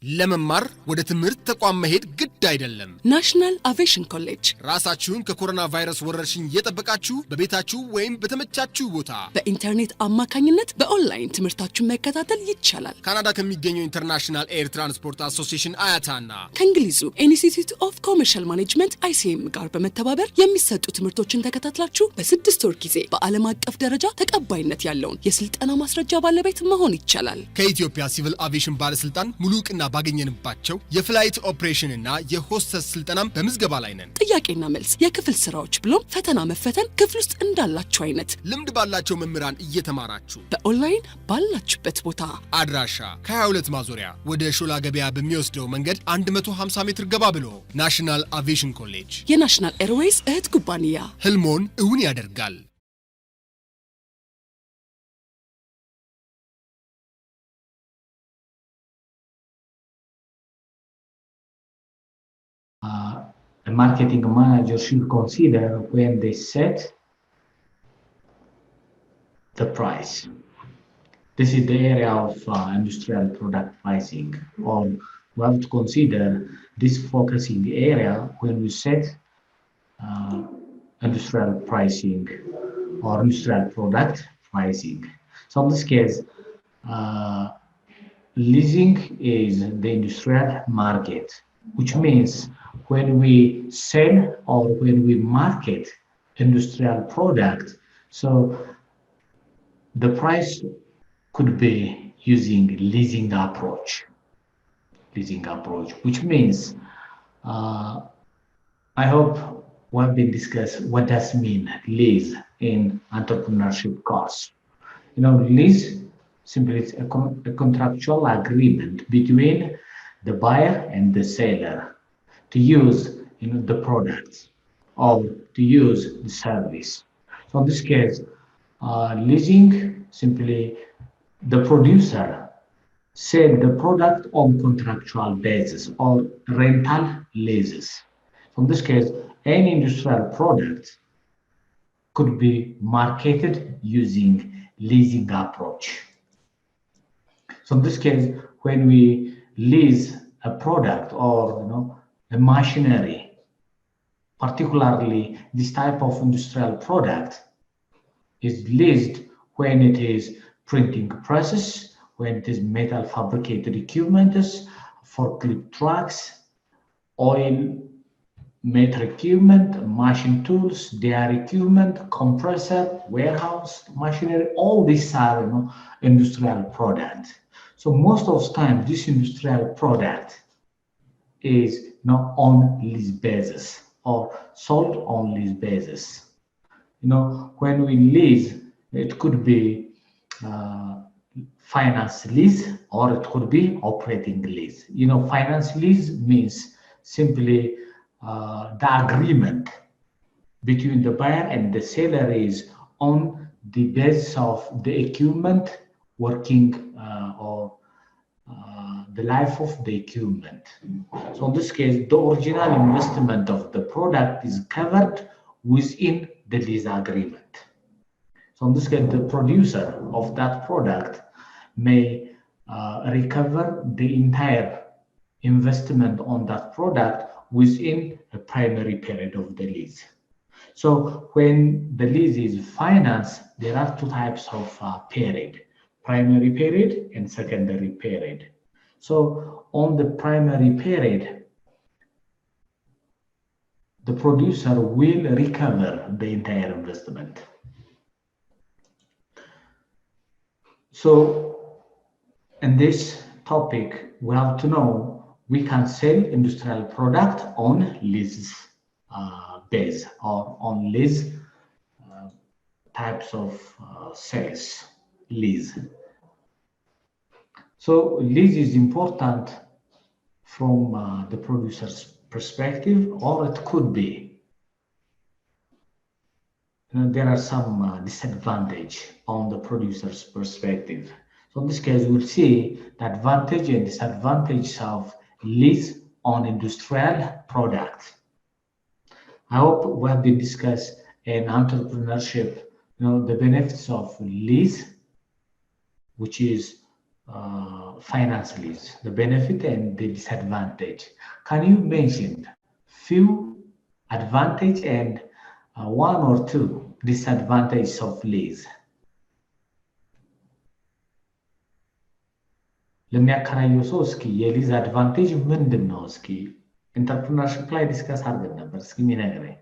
ለመማር ወደ ትምህርት ተቋም መሄድ ግድ አይደለም። ናሽናል አቪዬሽን ኮሌጅ ራሳችሁን ከኮሮና ቫይረስ ወረርሽኝ እየጠበቃችሁ በቤታችሁ ወይም በተመቻችሁ ቦታ በኢንተርኔት አማካኝነት በኦንላይን ትምህርታችሁን መከታተል ይቻላል። ካናዳ ከሚገኘው ኢንተርናሽናል ኤር ትራንስፖርት አሶሲዬሽን አያታና ከእንግሊዙ ኢንስቲትዩት ኦፍ ኮመርሻል ማኔጅመንት ICM ጋር በመተባበር የሚሰጡ ትምህርቶችን ተከታትላችሁ በ6 ወር ጊዜ በዓለም አቀፍ ደረጃ ተቀባይነት ያለውን የስልጠና ማስረጃ ባለቤት መሆን ይቻላል። ከኢትዮጵያ ሲቪል አቪዬሽን ባለስልጣን ሙሉ ዕውቅና ባገኘንባቸው የፍላይት ኦፕሬሽን እና የሆስተስ ስልጠናም በምዝገባ ላይ ነን። ጥያቄና መልስ፣ የክፍል ስራዎች ብሎም ፈተና መፈተን ክፍል ውስጥ እንዳላችሁ አይነት ልምድ ባላቸው መምህራን እየተማራችሁ በኦንላይን ባላችሁበት ቦታ አድራሻ ከ22 ማዞሪያ ወደ ሾላ ገበያ በሚወስደው መንገድ 150 ሜትር ገባ ብሎ ናሽናል አቪዬሽን ኮሌጅ የናሽናል ኤርዌይስ እህት ኩባንያ ህልሞን እውን ያደርጋል። A marketing manager should consider when they set the price. This is the area of industrial product pricing, or we have to consider this focusing area when we set industrial pricing or industrial product pricing. So in this case, leasing is the industrial market, which means when we sell or when we market industrial product, so the price could be using leasing approach, which means I hope we have been discussed what does mean lease in entrepreneurship course. You know, lease simply is a contractual agreement between the buyer and the seller to use the products or to use the service. So in this case, leasing simply the producer sell the product on contractual basis or rental leases. So in this case, any industrial product could be marketed using leasing approach. So in this case, when we lease a product or a machinery, particularly this type of industrial product is leased when it is printing process, when it is metal fabricated equipment, forklift trucks, oil meter equipment, machine tools, dairy equipment, compressor, warehouse machinery, all these are industrial products. So most of the time, this industrial product is not on lease basis or sold on lease basis. When we lease, it could be finance lease or it could be operating lease. Finance lease means simply the agreement between the buyer and the seller is on the basis of the equipment working or the life of the equipment. So in this case, the original investment of the product is covered within the lease agreement. So in this case, the producer of that product may recover the entire investment on that product within a primary period of the lease. So when the lease is financed, there are two types of period, primary period and secondary period. So on the primary period, the producer will recover the entire investment. So in this topic, we have to know we can sell industrial product on lease base or on lease types of sales, lease. So lease is important from the producer's perspective, or it could be. There are some disadvantage on the producer's perspective. So in this case, we'll see the advantage and disadvantage of lease on industrial product. I hope we have been discussed in entrepreneurship, the benefits of lease, which is finance lease, the benefit and the disadvantage. Can you mention few advantage and one or two disadvantages of lease? ለሚያከራየው ሰው እስኪ የሊዝ አድቫንቴጅ ምንድን ነው? እስኪ ኢንተርፕረነርሺፕ ላይ ዲስከስ አድርገን ነበር። እስኪ የሚነግረኝ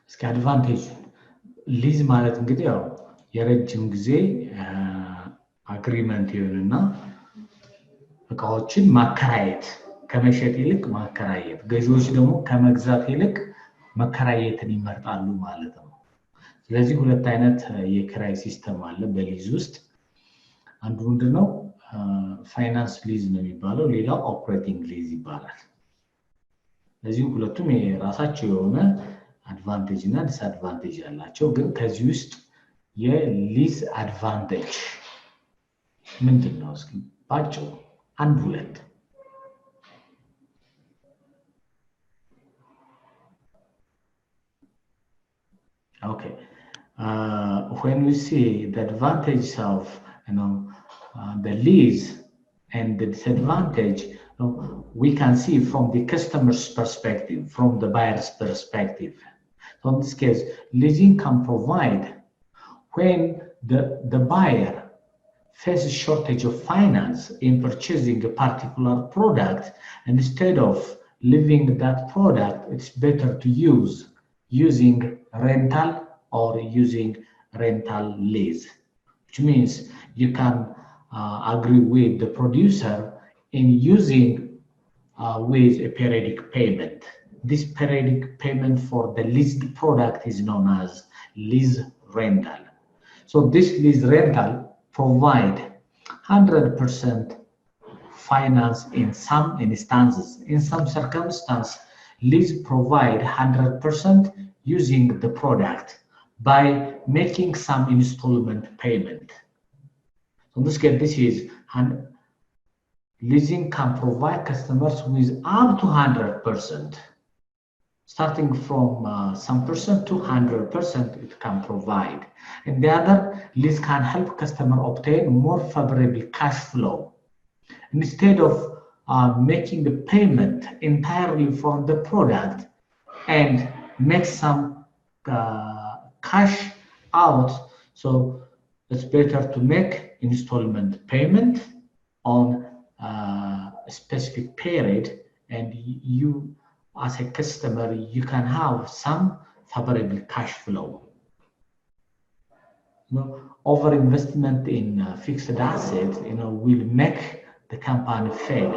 እስኪ አድቫንቴጅ። ሊዝ ማለት እንግዲህ ያው የረጅም ጊዜ አግሪመንት ይሆንና እቃዎችን ማከራየት፣ ከመሸጥ ይልቅ ማከራየት፣ ገዢዎች ደግሞ ከመግዛት ይልቅ መከራየትን ይመርጣሉ ማለት ነው። ስለዚህ ሁለት አይነት የክራይ ሲስተም አለ በሊዝ ውስጥ። አንዱ ምንድነው ፋይናንስ ሊዝ ነው የሚባለው፣ ሌላው ኦፕሬቲንግ ሊዝ ይባላል። ስለዚህ ሁለቱም የራሳቸው የሆነ አድቫንቴጅ እና ዲስአድቫንቴጅ ያላቸው፣ ግን ከዚህ ውስጥ የሊዝ አድቫንቴጅ ምንድነው? እስኪ ባጭሩ አንድ ሁለት። Okay, when we see the advantages of the lease and the disadvantage, we can see from the customer's perspective, from the buyer's perspective. So in this case, leasing can provide when the buyer faces shortage of finance in purchasing a particular product, and instead of leaving that product, it's better to using rental or using rental lease, which means you can agree with the producer in using with a periodic payment. This periodic payment for the leased product is known as lease rental. So this lease rental provide 100% finance in some instances. In some circumstances, lease provide 100% using the product by making some installment payment. So in this case, leasing can provide customers with up to 100%. Starting from some percent to 100%, it can provide. And the other, lease can help customer obtain more favorable cash flow. Instead of making the payment entirely from the product and make some cash out, so it's better to make installment payment on a specific period, and you as a customer, you can have some favorable cash flow. Over-investment in fixed assets, will make the company fail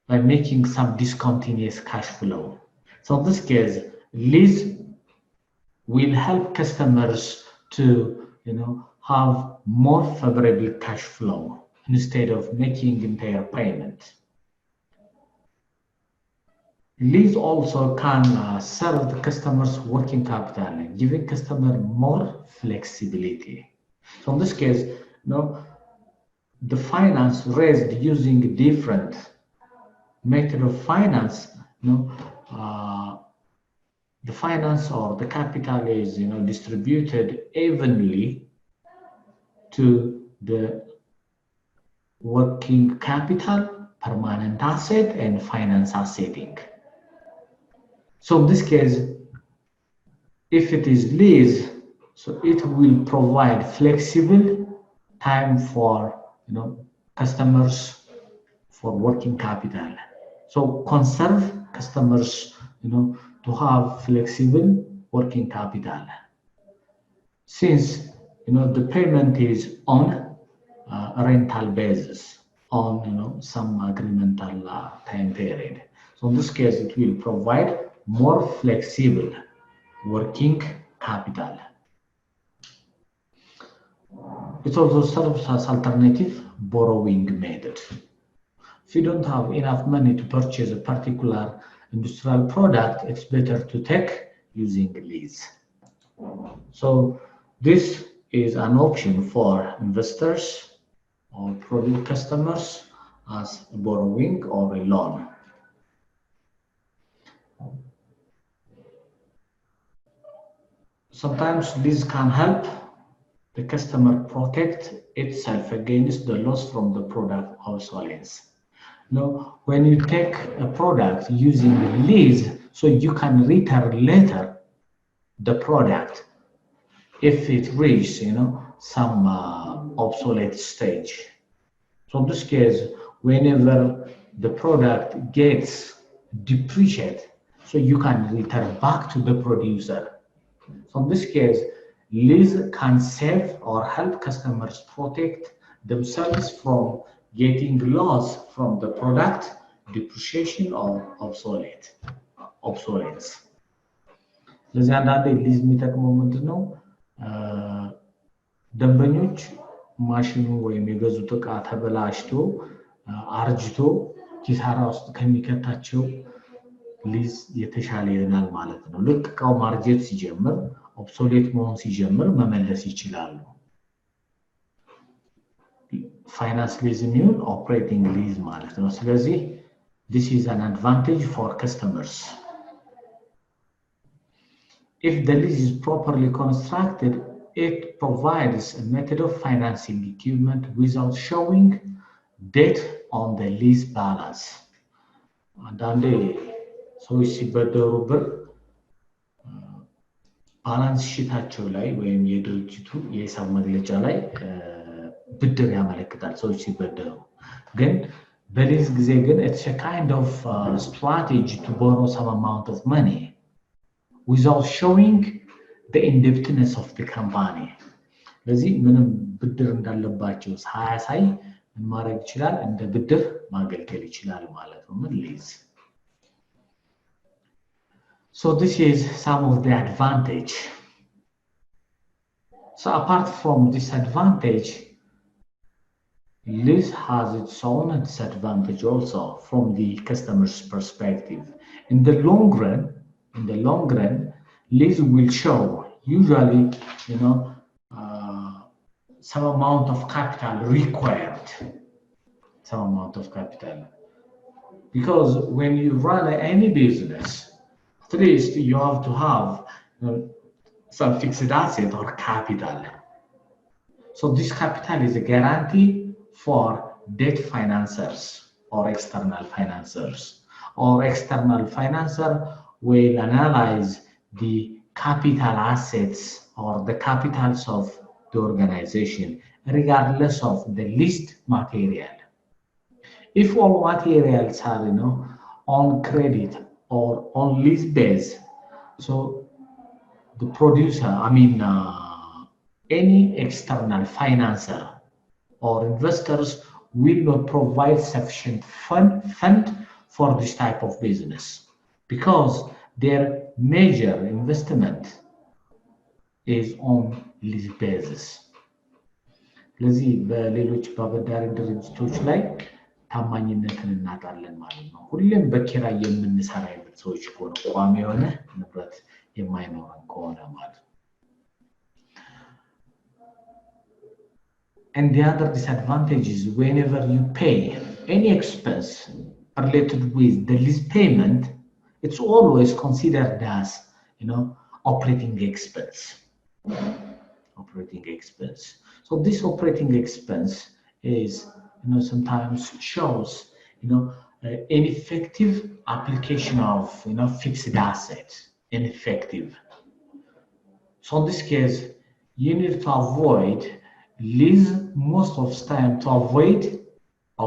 by making some discontinuous cash flow. So in this case, lease will help customers to, have more favorable cash flow instead of making entire payment. Lease also can serve the customer's working capital, giving customer more flexibility. So in this case, the finance raised using different method of finance, the finance or the capital is distributed evenly to the working capital, permanent asset, and finance assetting. So in this case, if it is lease, so it will provide flexible time for customers for working capital. So conserve customers to have flexible working capital. Since the payment is on a rental basis, on some agreemental time period. So in this case, it will provide more flexible working capital. It also serves as alternative borrowing method. If you don't have enough money to purchase a particular industrial product, it's better to take using lease. So this is an option for investors or produce customers as a borrowing or a loan. Sometimes this can help the customer protect itself against the loss from the product obsolescence. Now, when you take a product using lease, so you can return later the product if it reaches, some obsolete stage. So in this case, whenever the product gets depreciated, so you can return back to the producer. So in this case, lease can save or help customers protect themselves from getting loss from the product depreciation or obsolescence. ስለዚህ አንዳንዴ ሊዝ የሚጠቅመው ምንድን ነው? ደንበኞች ማሽኑ ወይም የገዙት ዕቃ ተበላሽቶ አርጅቶ ኪሳራ ውስጥ ከሚከታቸው ሊዝ የተሻለ ይሆናል ማለት ነው። ልክ ዕቃው ማርጀት ሲጀምር ኦብሶሌት መሆን ሲጀምር መመለስ ይችላሉ። ፋይናንስ ሊዝ የሚሆን ኦፕሬቲንግ ሊዝ ማለት ነው። ስለዚህ this is an advantage for customers. If the lease is properly constructed, it provides a method of financing equipment without showing debt on the lease balance. አንዳንዴ ሰዎች ሲበደሩ ብር ባላንስ ሺታቸው ላይ ወይም የድርጅቱ የሂሳብ መግለጫ ላይ ብድር ያመለክታል ሰዎች ሲበደሩ። ግን በሊዝ ጊዜ ግን it's a kind of strategy to borrow some amount of money without showing the indebtedness of the company. ለዚህ ምንም ብድር እንዳለባቸው ሳያሳይ ምን ማድረግ ይችላል? እንደ ብድር ማገልገል ይችላል ማለት ነው ምን ሊዝ። So this is some of the advantage. So apart from this advantage, lease has its own disadvantage also from the customer's perspective. In the long run, lease will show usually, some amount of capital required. Some amount of capital. Because when you run any business, at least you have to have some fixed asset or capital. So this capital is a guarantee for debt financiers or external financiers. Or external financer will analyze the capital assets or the capitals of the organization, regardless of the leased material. If all materials are, on credit or on lease base, so the producer, any external financer or investors will not provide sufficient fund for this type of business because their major investment is on lease basis. ለዚህ በሌሎች በአበዳሪ ድርጅቶች ላይ ታማኝነትን እናጣለን ማለት ነው። ሁሌም በኪራይ የምንሰራ አይነት ሰዎች ከሆነ ቋሚ የሆነ ንብረት የማይኖረን ከሆነ ማለት ነው። And the other disadvantage is whenever you pay any expense related with the lease payment, it's always considered as, operating expense. Operating expense. So this operating expense is, sometimes shows, ineffective application of, fixed assets, ineffective. So in this case, you need to avoid lease most of the time to avoid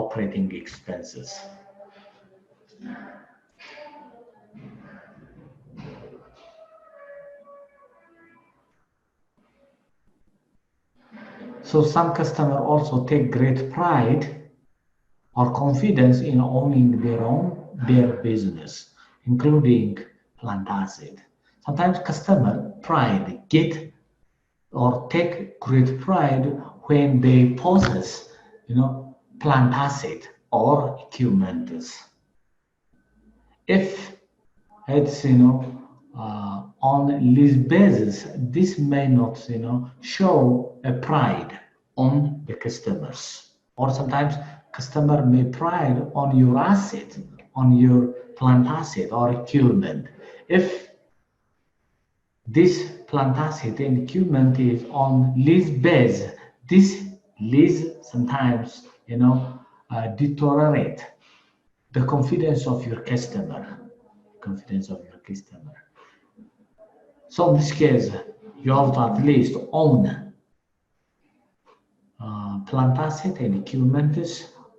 operating expenses. So some customers also take great pride or confidence in owning their business, including plant asset. Sometimes customer pride get or take great pride when they possess, plant asset or equipment. If it's, on lease basis, this may not, show a pride on the customers. or sometimes customer may pride on your asset, on your plant asset or equipment. If this plant asset and equipment is on lease base, this lease sometimes, deteriorate the confidence of your customer. So in this case, you have to at least own plant asset and equipment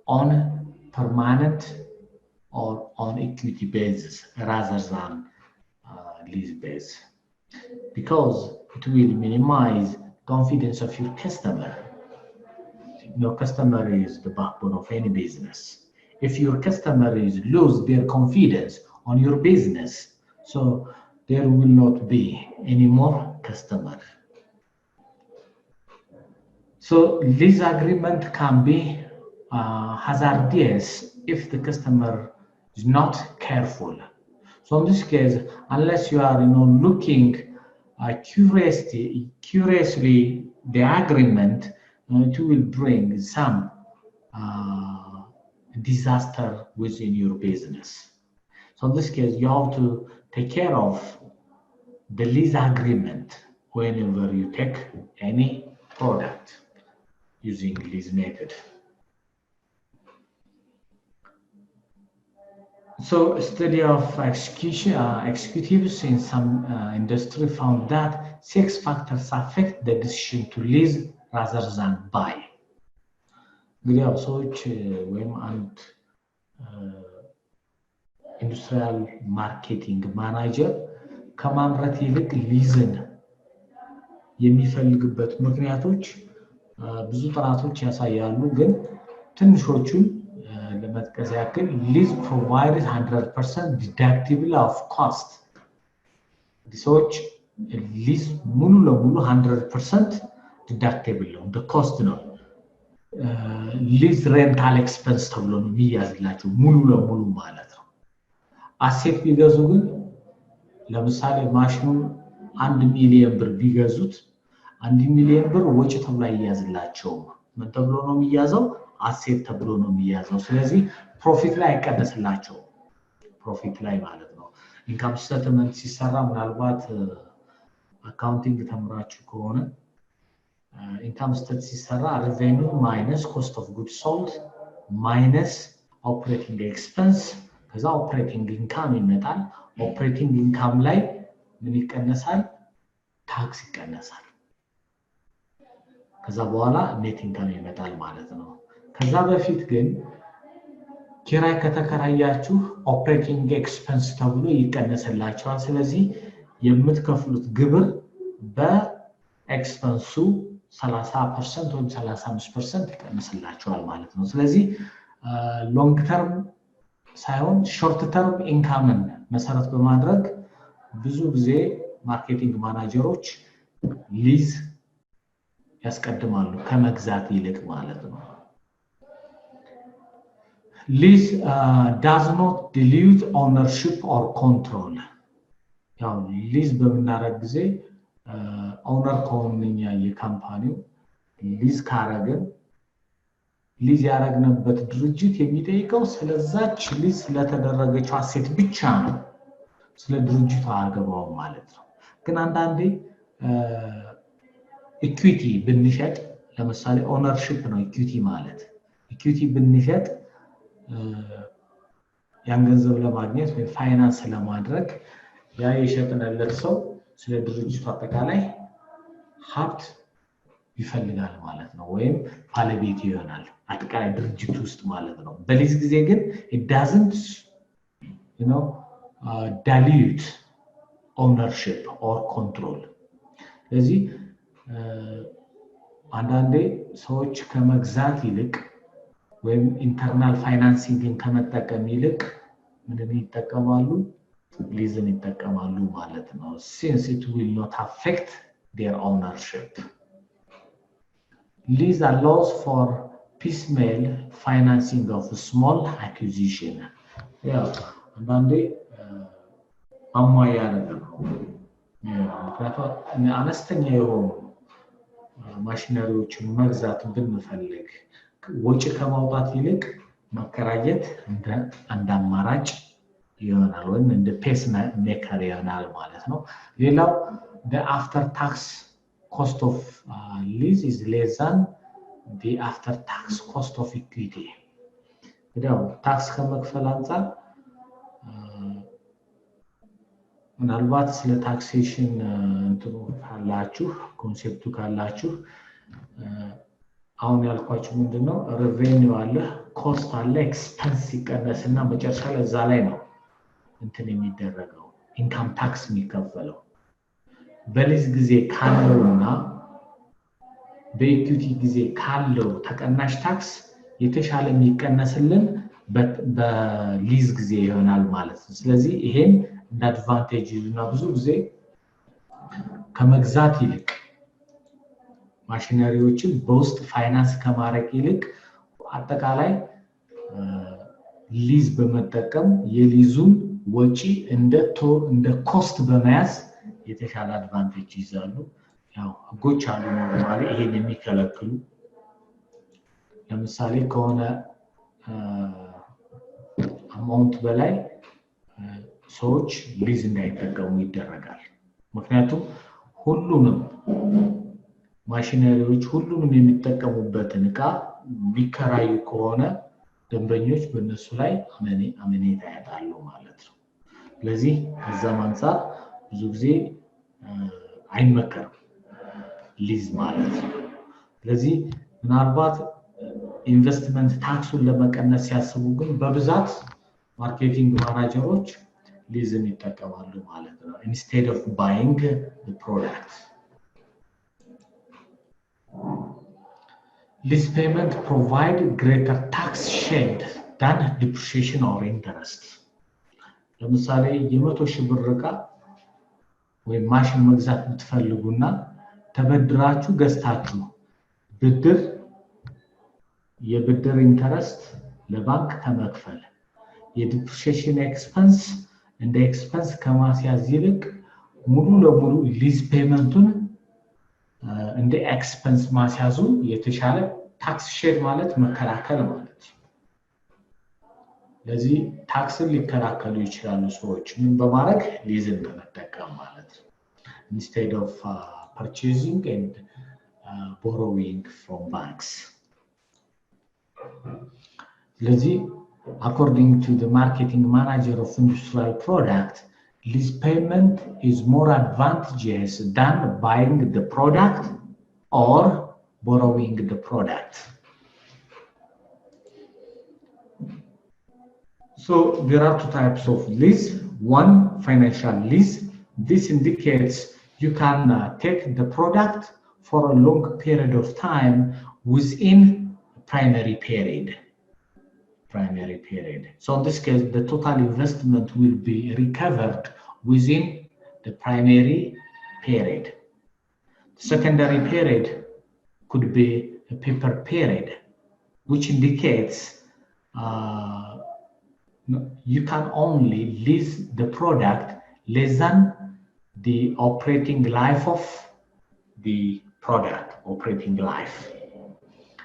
on permanent or on equity basis rather than lease base, because it will minimize confidence of your customer. Your customer is the backbone of any business. If your customer is lose their confidence on your business, so there will not be any more customer. So lease agreement can be hazardous if the customer is not careful. So in this case, unless you are looking curiously the agreement, it will bring some disaster within your business. So in this case, you have to take care of the lease agreement whenever you take any product using lease method. So a study of executives in some industry found that 6 factors affect the decision to lease rather than buy. እንግዲህ ያው ሰዎች ወይም አንድ ኢንዱስትሪያል ማርኬቲንግ ማናጀር ከማምረት ይልቅ ሊዝን የሚፈልግበት ምክንያቶች ብዙ ጥናቶች ያሳያሉ። ግን ትንሾቹን ለመጥቀስ ያክል lease provides 100% deductible of cost. ሰዎች lease ሙሉ ለሙሉ 100% deductible ነው፣ the cost ነው። lease rental expense ተብሎ ነው የሚያዝላቸው ሙሉ ለሙሉ ማለት ነው። አሴት ቢገዙ ግን ለምሳሌ ማሽኑን 1 ሚሊዮን ብር ቢገዙት 1 ሚሊዮን ብር ወጪ ተብሎ አይያዝላቸው። ምን ተብሎ ነው የሚያዘው? አሴት ተብሎ ነው የሚያዘው። ስለዚህ ፕሮፊት ላይ አይቀነስላቸው፣ ፕሮፊት ላይ ማለት ነው። ኢንካም ስቴትመንት ሲሰራ ምናልባት አካውንቲንግ ተምራችሁ ከሆነ ኢንካም ስቴትመንት ሲሰራ revenue minus cost of goods sold minus operating expense ከዛ ኦፕሬቲንግ ኢንካም ይመጣል። ኦፕሬቲንግ ኢንካም ላይ ምን ይቀነሳል? ታክስ ይቀነሳል። ከዛ በኋላ ኔት ኢንካም ይመጣል ማለት ነው። ከዛ በፊት ግን ኪራይ ከተከራያችሁ ኦፕሬቲንግ ኤክስፔንስ ተብሎ ይቀነስላችኋል። ስለዚህ የምትከፍሉት ግብር በኤክስፔንሱ 30% ወይም 35% ይቀነስላችኋል ማለት ነው። ስለዚህ ሎንግ ተርም ሳይሆን ሾርት ተርም ኢንካምን መሰረት በማድረግ ብዙ ጊዜ ማርኬቲንግ ማናጀሮች ሊዝ ያስቀድማሉ ከመግዛት ይልቅ ማለት ነው። Lease does not dilute ownership or control. ያው ሊዝ በምናደርግ ጊዜ ኦነር ከሆነኛ የካምፓኒው ሊዝ ካረገን ሊዝ ያረግነበት ድርጅት የሚጠይቀው ስለዛች ሊዝ ስለተደረገችው አሴት ብቻ ነው፣ ስለ ድርጅቱ አያገባውም ማለት ነው። ግን አንዳንዴ ኢኩዊቲ ብንሸጥ ለምሳሌ ኦነርሺፕ ነው ኢኩዊቲ ማለት። ኢኩዊቲ ብንሸጥ ያን ገንዘብ ለማግኘት ወይ ፋይናንስ ለማድረግ ያ የሸጥነለት ሰው ስለ ድርጅቱ አጠቃላይ ሀብት ይፈልጋል ማለት ነው፣ ወይም ባለቤት ይሆናል አጠቃላይ ድርጅቱ ውስጥ ማለት ነው። በሊዝ ጊዜ ግን it doesn't dilute ownership or control. ስለዚህ አንዳንዴ ሰዎች ከመግዛት ይልቅ ወይም ኢንተርናል ፋይናንሲንግን ከመጠቀም ይልቅ ምንን ይጠቀማሉ? ሊዝን ይጠቀማሉ ማለት ነው። since it will not affect their ownership. Lease allows for piecemeal financing of small acquisition. ያው አንዳንዴ አሟያ ነገር ነው። ምክንያቱም አነስተኛ የሆኑ ማሽነሪዎችን መግዛት ብንፈልግ ወጪ ከማውጣት ይልቅ ማከራየት እንደ አማራጭ ይሆናል ወይም እንደ ፔስ ሜከር ይሆናል ማለት ነው። ሌላው the after tax cost of lease is less than the after tax cost of equity. ያው ታክስ ከመክፈል አንፃር ምናልባት ስለ ታክሴሽን እንትኑ ካላችሁ ኮንሴፕቱ ካላችሁ አሁን ያልኳችሁ ምንድነው ሬቬኒው አለ ኮስት አለ ኤክስፐንስ ይቀነስና መጨረሻ ላይ እዛ ላይ ነው እንትን የሚደረገው ኢንካም ታክስ የሚከፈለው በሊዝ ጊዜ ካለውና በኢኩዊቲ ጊዜ ካለው ተቀናሽ ታክስ የተሻለ የሚቀነስልን በሊዝ ጊዜ ይሆናል ማለት ነው። ስለዚህ ይሄን እንደ አድቫንቴጅ እና ብዙ ጊዜ ከመግዛት ይልቅ ማሽነሪዎችን በውስጥ ፋይናንስ ከማድረግ ይልቅ አጠቃላይ ሊዝ በመጠቀም የሊዙን ወጪ እንደ ኮስት በመያዝ የተሻለ አድቫንቴጅ ይዛሉ። ያው ህጎች አሉ ኖርማሊ ይሄን የሚከለክሉ ለምሳሌ ከሆነ አማውንት በላይ ሰዎች ሊዝ እንዳይጠቀሙ ይደረጋል። ምክንያቱም ሁሉንም ማሽነሪዎች ሁሉንም የሚጠቀሙበትን ዕቃ ቢከራዩ ከሆነ ደንበኞች በእነሱ ላይ አመኔታ ያጣሉ ማለት ነው። ስለዚህ ከዛም አንፃር ብዙ ጊዜ አይመከርም ሊዝ ማለት ነው። ስለዚህ ምናልባት ኢንቨስትመንት ታክሱን ለመቀነስ ሲያስቡ ግን በብዛት ማርኬቲንግ ማናጀሮች ሊዝን ይጠቀማሉ ማለት ነው instead of buying the product. Lease payment provide greater tax shield than depreciation or interest. ለምሳሌ የ100,000 ብር ዕቃ ወይ ማሽን መግዛት ብትፈልጉና ተበድራችሁ ገዝታችሁ ብድር የብድር ኢንተረስት ለባንክ ከመክፈል የዲፕሪሺየሽን ኤክስፐንስ እንደ ኤክስፐንስ ከማስያዝ ይልቅ ሙሉ ለሙሉ ሊዝ ፔመንቱን እንደ ኤክስፐንስ ማስያዙ የተሻለ ታክስ ሼድ ማለት መከላከል ማለት ነው። ለዚህ ታክስን ሊከላከሉ ይችላሉ ሰዎች ምን በማድረግ ሊዝን በመጠቀም ማለት ነው instead of purchasing and borrowing from banks. ለዚህ according to the marketing manager of industrial product, lease payment is more advantageous than buying the product or borrowing the product. So there are two types of lease. One, financial lease. This indicates you can take the product for a long period of time within primary period. So in this case, the total investment will be recovered within the primary period. The secondary period could be a paper period, which indicates you can only lease the product less than the operating life of the product, operating life.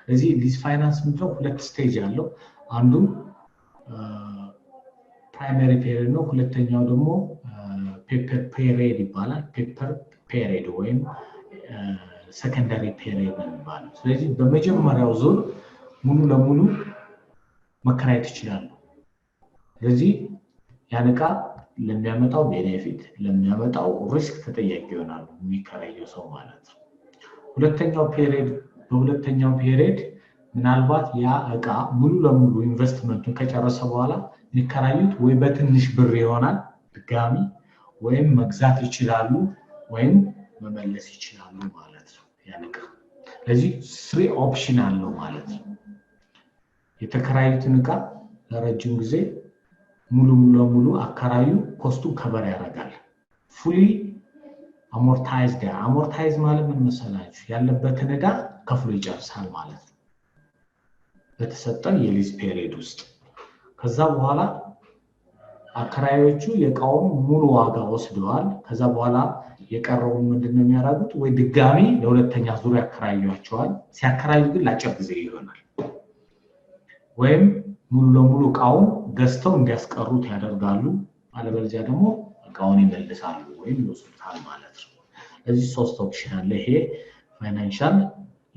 ለዚህ ሊዝ ፋይናንስ ምንድነው? ሁለት ስቴጅ አለው። አንዱ ፕራይመሪ ፔሪድ ነው። ሁለተኛው ደግሞ ፔፐር ፔሪድ ይባላል። ፔፐር ፔሪድ ወይም ሰከንዳሪ ፔሪድ ይባላል። ስለዚህ በመጀመሪያው ዙር ሙሉ ለሙሉ መከራየት ይችላሉ። ስለዚህ ያን ዕቃ ለሚያመጣው ቤኔፊት ለሚያመጣው ሪስክ ተጠያቂ ይሆናሉ የሚከራየው ሰው ማለት ነው። በሁለተኛው ፔሪድ ምናልባት ያ ዕቃ ሙሉ ለሙሉ ኢንቨስትመንቱን ከጨረሰ በኋላ የሚከራዩት ወይ በትንሽ ብር ይሆናል ድጋሚ ወይም መግዛት ይችላሉ ወይም መመለስ ይችላሉ ማለት ነው ያን ዕቃ። ስለዚህ 3 ኦፕሽን አለው ማለት ነው። የተከራዩትን ዕቃ ለረጅም ጊዜ ሙሉ ለሙሉ አከራዩ ኮስቱ ከበር ያደርጋል። ፉሊ አሞርታይዝድ አሞርታይዝ ማለት ምን መሰላችሁ? ያለበትን ዕዳ ከፍሎ ይጨርሳል ማለት ነው በተሰጠው የሊዝ ፔሪድ ውስጥ። ከዛ በኋላ አከራዮቹ የዕቃውን ሙሉ ዋጋ ወስደዋል። ከዛ በኋላ የቀረውን ምንድነው የሚያደርጉት? ወይ ድጋሚ ለሁለተኛ ዙር ያከራዩዋቸዋል። ሲያከራዩ ግን ለአጭር ጊዜ ይሆናል። ወይም ሙሉ ለሙሉ እቃውን ገዝተው እንዲያስቀሩት ያደርጋሉ አለበለዚያ ደግሞ እቃውን ይመልሳሉ ወይም ይወስዱታል ማለት ነው እዚህ ሶስት ኦፕሽን አለ ይሄ ፋይናንሻል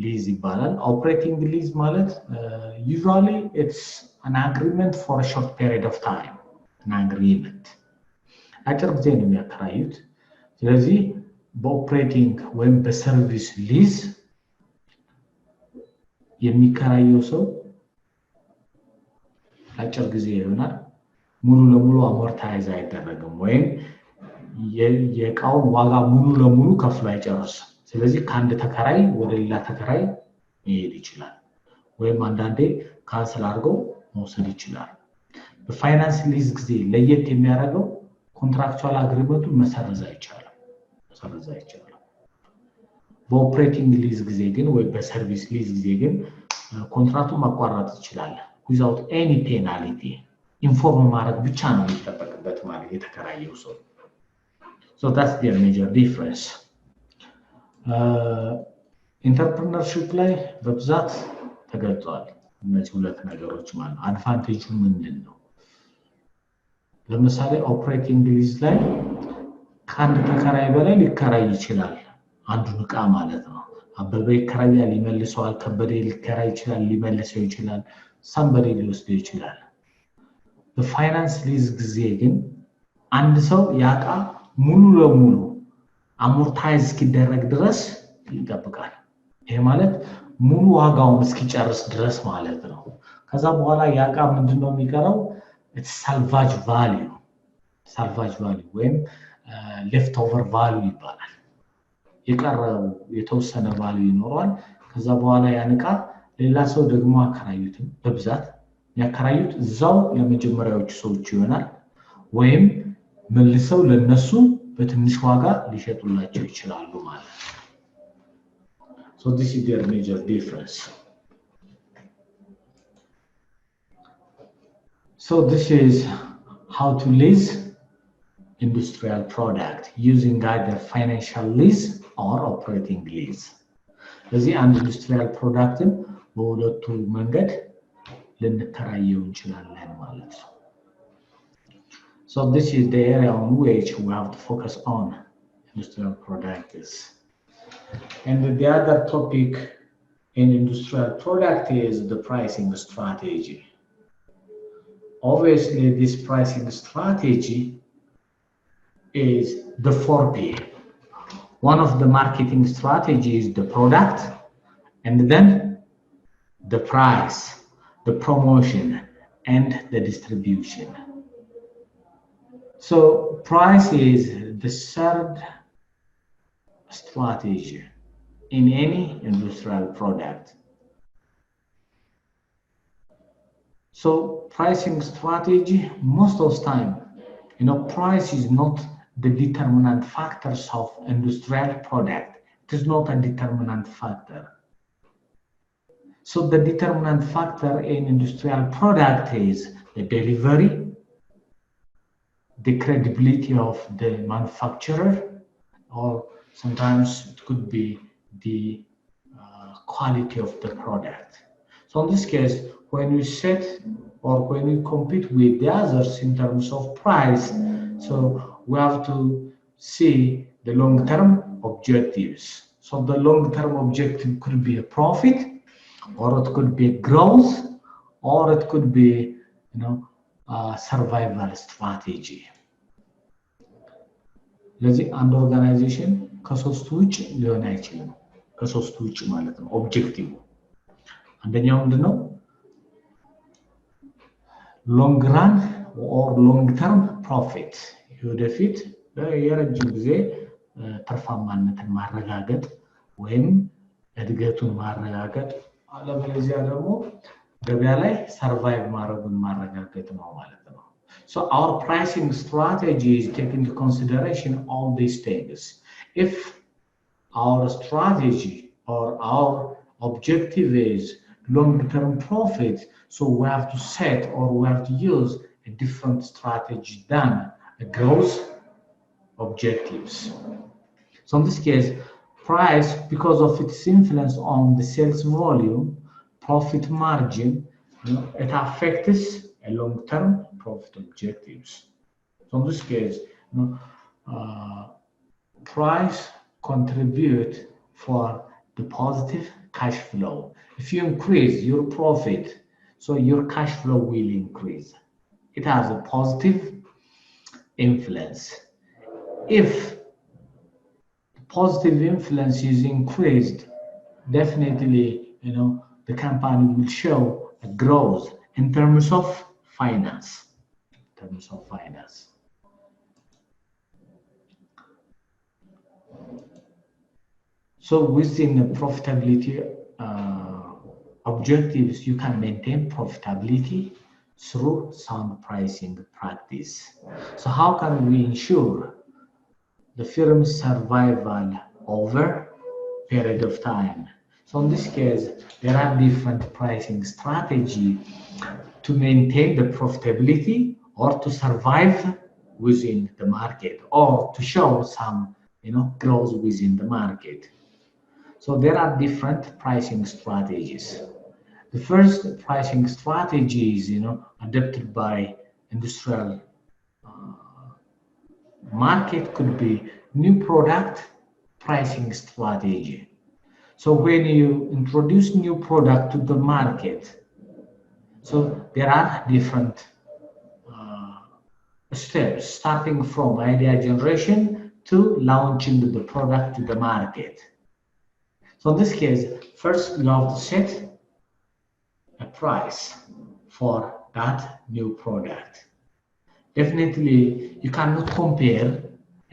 ሊዝ ይባላል ኦፕሬቲንግ ሊዝ ማለት usually it's an agreement for a short period of time an agreement አጭር ጊዜ ነው የሚያከራዩት ስለዚህ በኦፕሬቲንግ ወይም በሰርቪስ ሊዝ የሚከራየው ሰው አጭር ጊዜ ይሆናል ሙሉ ለሙሉ አሞርታይዝ አይደረግም ወይም የእቃውን ዋጋ ሙሉ ለሙሉ ከፍሎ አይጨርስም ስለዚህ ከአንድ ተከራይ ወደ ሌላ ተከራይ ይሄድ ይችላል ወይም አንዳንዴ ካንሰል አድርገው መውሰድ ይችላል በፋይናንስ ሊዝ ጊዜ ለየት የሚያደርገው ኮንትራክቹዋል አግሪመንቱን መሰረዝ አይቻልም በኦፕሬቲንግ ሊዝ ጊዜ ግን ወይ በሰርቪስ ሊዝ ጊዜ ግን ኮንትራክቱን ማቋረጥ ይችላል without any penalty ኢንፎርም ማድረግ ብቻ ነው የሚጠበቅበት ማለት የተከራየው ሰው so that's the major difference ኢንተርፕረነርሺፕ ላይ በብዛት ተገልጿል እነዚህ ሁለት ነገሮች ማለት አድቫንቴጁ ምንድነው ለምሳሌ ኦፕሬቲንግ ሊዝ ላይ ከአንድ ተከራይ በላይ ሊከራይ ይችላል አንዱን ዕቃ ማለት ነው አበበ ይከራያል ይመልሰዋል ከበደ ሊከራይ ይችላል ሊመልሰው ይችላል somebody ሊወስደው ይችላል በፋይናንስ ሊዝ ጊዜ ግን አንድ ሰው ያቃ ሙሉ ለሙሉ አሞርታይዝ እስኪደረግ ድረስ ይጠብቃል ይሄ ማለት ሙሉ ዋጋውን እስኪጨርስ ድረስ ማለት ነው ከዛ በኋላ ያቃ ምንድነው የሚቀረው it's salvage value ወይም leftover value ይባላል የቀረው የተወሰነ value ይኖራል ከዛ በኋላ ያንቃ ሌላ ሰው ደግሞ አከራዩትም በብዛት ያከራዩት እዛው ለመጀመሪያዎቹ ሰዎች ይሆናል ወይም መልሰው ለነሱ በትንሽ ዋጋ ሊሸጡላቸው ይችላሉ ማለት ነው so this is their major difference so this is how to lease industrial product using either financial lease or operating lease ለዚህ አንድ ኢንዱስትሪያል ፕሮዳክትን በሁለቱ መንገድ ልንከራየው እንችላለን ማለት ነው so this is the area on which we have to focus on industrial products and the other topic in industrial product is the pricing strategy obviously this pricing strategy is the 4P one of the marketing strategies is the product and then the price the promotion and the distribution so price is the third strategy in any industrial product so pricing strategy most of the time price is not the determinant factors of industrial product it is not a determinant factor so the determinant factor in industrial product is the delivery the credibility of the manufacturer or sometimes it could be the quality of the product so in this case when we set or when we compete with the others in terms of price so we have to see the long-term objectives so the long-term objective could be a profit or it could be growth or it could be a survival strategy ለዚህ አንድ ኦርጋናይዜሽን ከሶስቱ ውጭ ሊሆን አይችልም ከሶስቱ ውጭ ማለት ነው ኦብጀክቲቭ አንደኛው ምንድነው long run or long term profit ወደፊት የረጅም ጊዜ ትርፋማነትን ማረጋገጥ ወይም እድገቱን ማረጋገጥ አለበለዚያ ደግሞ ገበያ ላይ ሰርቫይቭ ማድረጉን ማረጋገጥ ነው ማለት ነው so our pricing strategy is taking into consideration all these things if our strategy or our objective is long-term profit so we have to set or we have to use a different strategy than a growth objectives so in this case price because of its influence on the sales volume profit margin it affects a long-term profit objectives. So in this case, price contribute for the positive cash flow. If you increase your profit, so your cash flow will increase. It has a positive influence. If the positive influence is increased, definitely, the company will show a growth in terms of finance. So within the profitability objectives, you can maintain profitability through sound pricing practice. So how can we ensure the firm's survival over period of time? So in this case, there are different pricing strategy to maintain the profitability or to survive within the market or to show some growth within the market. So there are different pricing strategies. The first pricing strategy is adopted by industrial market could be new product pricing strategy. So when you introduce new product to the market, so there are different steps starting from idea generation to launching the product to the market. So in this case, first you have to set a price for that new product. Definitely, you cannot compare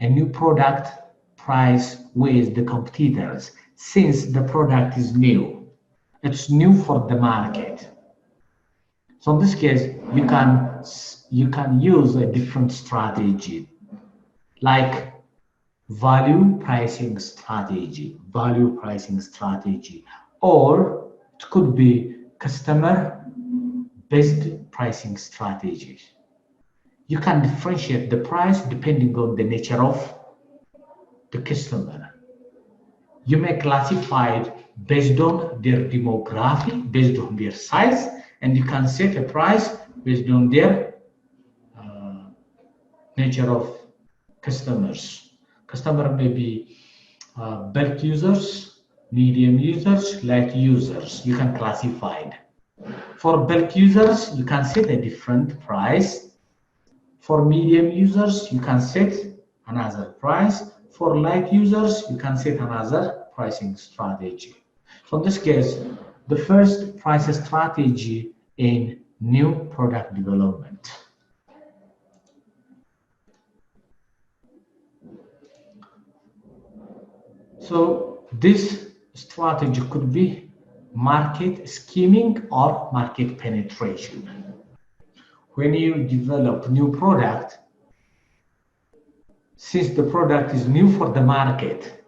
a new product price with the competitors since the product is new. It's new for the market. So in this case, you can use a different strategy like value pricing strategy, or it could be customer-based pricing strategy. You can differentiate the price depending on the nature of the customer. You may classify it based on their demography, based on their size, and you can set a price based on their nature of customers. Customer may be bulk users, medium users, light users. You can classify it. For bulk users, you can set a different price. For medium users, you can set another price. For light users, you can set another pricing strategy. So in this case, the first price strategy in new product development. So this strategy could be market scheming or market penetration. When you develop new product, since the product is new for the market,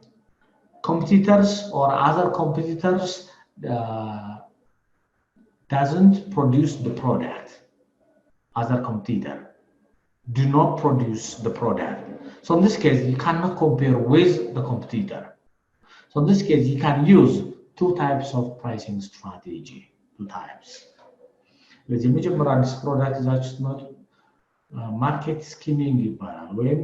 competitors or other competitors doesn't produce the product. Other competitor do not produce the product. So in this case, you cannot compare with the competitor. So in this case, you can use two types of pricing strategy. ለዚህ መጀመሪያ አዲስ ፕሮዳክት ይዛችሁ ስትመጡ ማርኬት ስኪሚንግ ይባላል፣ ወይም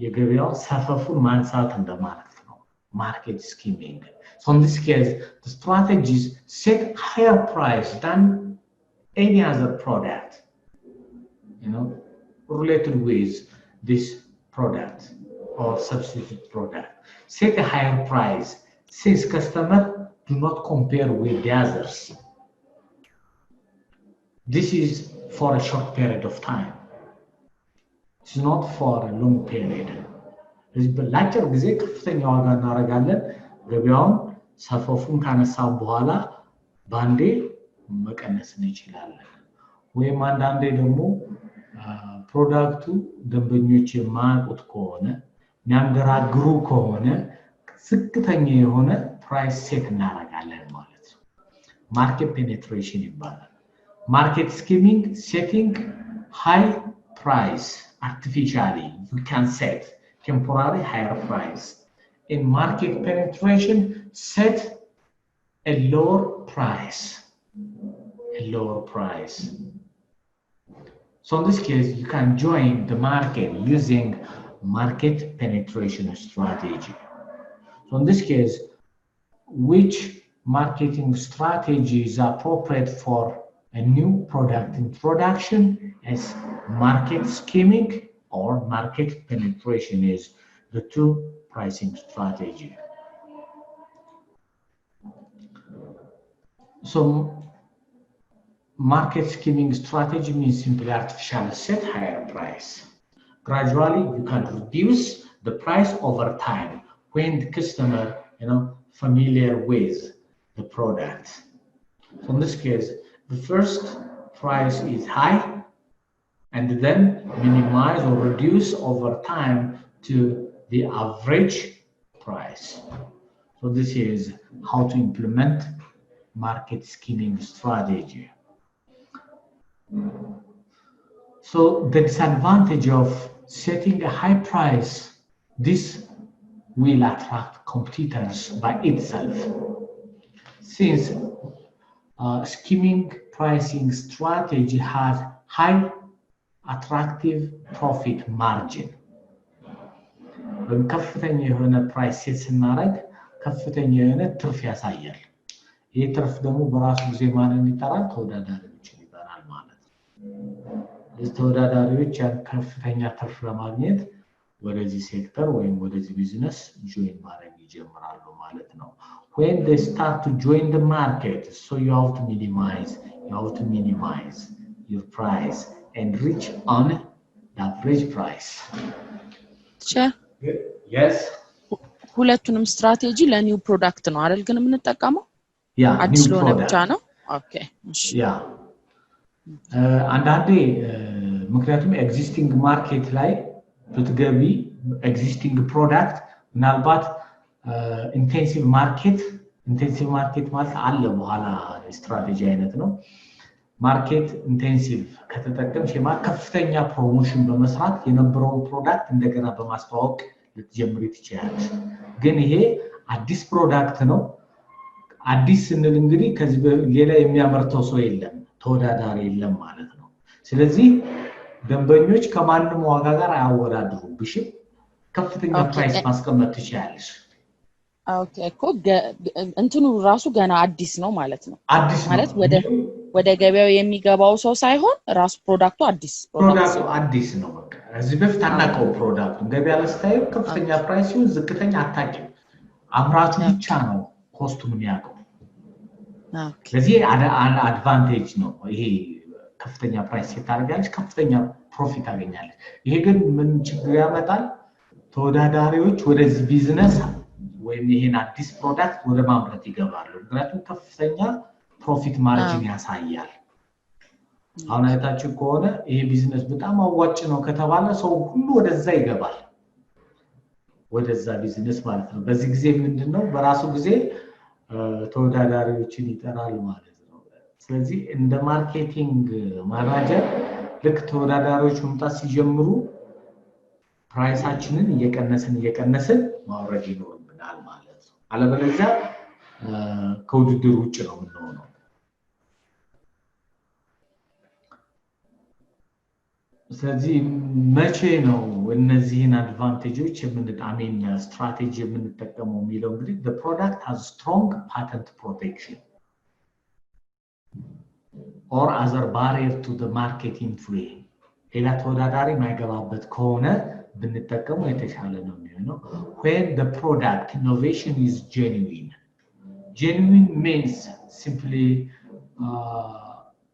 የገበያው ሰፈፉን ማንሳት እንደማለት ነው። ማርኬት ስኪሚንግ። So in this case, the strategies set higher price than any other product, related with this product or substitute product. Set a higher price since customers do not compare with the others. This is for a short period of time. It's not for a long period. በአጭር ጊዜ ከፍተኛ ዋጋ እናደርጋለን። ገበያውን ሰፈፉን ካነሳን በኋላ ባንዴ መቀነስ እንችላለን። ወይም አንዳንዴ ደግሞ ፕሮዳክቱ ደንበኞች የማያውቁት ከሆነ የሚያንገራግሩ ከሆነ ዝቅተኛ የሆነ ፕራይስ ሴት እናደርጋለን ማለት ነው። ማርኬት ፔኔትሬሽን ይባላል። Market scheming, setting high price artificially. You can set temporary higher price. In market penetration, set a lower price. a lower price. So in this case, you can join the market using market penetration strategy. So in this case, which marketing strategy is appropriate for a new product introduction as market skimming or market penetration is the two pricing strategy. So market skimming strategy means simply artificial set higher price. Gradually, you can reduce the price over time when the customer, familiar with the product. So in this case, the first price is high and then minimize or reduce over time to the average price. So this is how to implement market skimming strategy. So the disadvantage of setting a high price, this will attract competitors by itself. Since skimming pricing strategy has high attractive profit margin. ከፍተኛ የሆነ ፕራይስ ሴት ስናደርግ ከፍተኛ የሆነ ትርፍ ያሳያል። ይህ ትርፍ ደግሞ በራሱ ጊዜ ማንን ይጠራል? ተወዳዳሪዎችን ይጠራል ማለት ነው። ስለዚህ ተወዳዳሪዎች ያን ከፍተኛ ትርፍ ለማግኘት ወደዚህ ሴክተር ወይም ወደዚህ ቢዝነስ ጆይን ማድረግ ይጀምራሉ ማለት ነው። When they start to join the market, so you have to minimize your price and reach on the average price. Sure. Yes. ሁለቱንም ስትራቴጂ ለኒው ፕሮዳክት ነው አይደል ግን የምንጠቀመው? አዲስ ለሆነ ብቻ ነው? ኦኬ እሺ። አንዳንዴ ምክንያቱም ኤግዚስቲንግ ማርኬት ላይ ብትገቢ ኤግዚስቲንግ ፕሮዳክት ምናልባት ኢንቴንሲቭ ማርኬት ማለት አለ በኋላ ስትራቴጂ አይነት ነው። ማርኬት ኢንቴንሲቭ ከተጠቀምሽ ከፍተኛ ፕሮሞሽን በመስራት የነበረውን ፕሮዳክት እንደገና በማስተዋወቅ ልትጀምሪ ትችያለሽ። ግን ይሄ አዲስ ፕሮዳክት ነው። አዲስ ስንል እንግዲህ ከዚህ ሌላ የሚያመርተው ሰው የለም፣ ተወዳዳሪ የለም ማለት ነው። ስለዚህ ደንበኞች ከማንም ዋጋ ጋር አያወዳድሩብሽም። ከፍተኛ ፕራይስ ማስቀመጥ ትችያለሽ። ኦኬ እኮ እንትኑ ራሱ ገና አዲስ ነው ማለት ነው። አዲስ ማለት ወደ ገበያው የሚገባው ሰው ሳይሆን ራሱ ፕሮዳክቱ አዲስ ነው። በቃ እዚህ በፊት አናውቀው ፕሮዳክቱ ገበያ ላይ ስታዩ ከፍተኛ ፕራይስ ሲሆን ዝቅተኛ አታውቂም። አምራቹ ብቻ ነው ኮስቱን የሚያውቀው። ስለዚህ አድቫንቴጅ ነው ይሄ። ከፍተኛ ፕራይስ ሲታርጋለሽ ከፍተኛ ፕሮፊት አገኛለሽ። ይሄ ግን ምን ችግር ያመጣል? ተወዳዳሪዎች ወደዚህ ቢዝነስ ወይም ይሄን አዲስ ፕሮዳክት ወደ ማምረት ይገባሉ። ምክንያቱም ከፍተኛ ፕሮፊት ማርጂን ያሳያል። አሁን አይታችሁ ከሆነ ይሄ ቢዝነስ በጣም አዋጭ ነው ከተባለ ሰው ሁሉ ወደዛ ይገባል፣ ወደዛ ቢዝነስ ማለት ነው። በዚህ ጊዜ ምንድነው በራሱ ጊዜ ተወዳዳሪዎችን ይጠራል ማለት ነው። ስለዚህ እንደ ማርኬቲንግ ማናጀር ልክ ተወዳዳሪዎች መምጣት ሲጀምሩ ፕራይሳችንን እየቀነስን ማውረድ ይኖርብናል ማለት ነው። አለበለዚያ ከውድድር ውጭ ነው የምንሆነው። ስለዚህ መቼ ነው እነዚህን አድቫንቴጆች ስትራቴጂ የምንጠቀመው የሚለው እንግዲህ the product has strong patent protection or other barrier to the market entry. ሌላ ተወዳዳሪ ማይገባበት ከሆነ ብንጠቀመው የተሻለ ነው የሚሆነው። when the product innovation is genuine means simply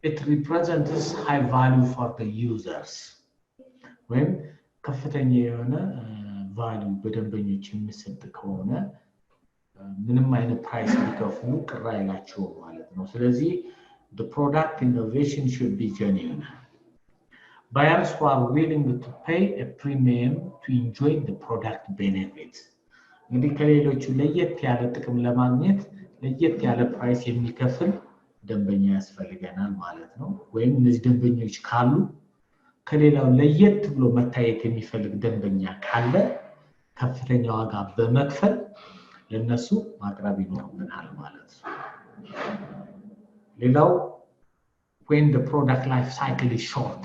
it represents high value for the users. when ከፍተኛ የሆነ value በደንበኞች የሚሰጥ ከሆነ ምንም አይነት ፕራይስ ቢከፍሉ ቅር አይላቸውም ማለት ነው። ስለዚህ the product innovation should be genuine. Buyers who are willing to pay a premium to enjoy the product benefits. እንግዲህ ከሌሎቹ ለየት ያለ ጥቅም ለማግኘት ለየት ያለ ፕራይስ የሚከፍል ደንበኛ ያስፈልገናል ማለት ነው። ወይም እነዚህ ደንበኞች ካሉ ከሌላው ለየት ብሎ መታየት የሚፈልግ ደንበኛ ካለ ከፍተኛ ዋጋ በመክፈል ለነሱ ማቅረብ ይኖርብናል ማለት ነው። ሌላው when the product life cycle is short.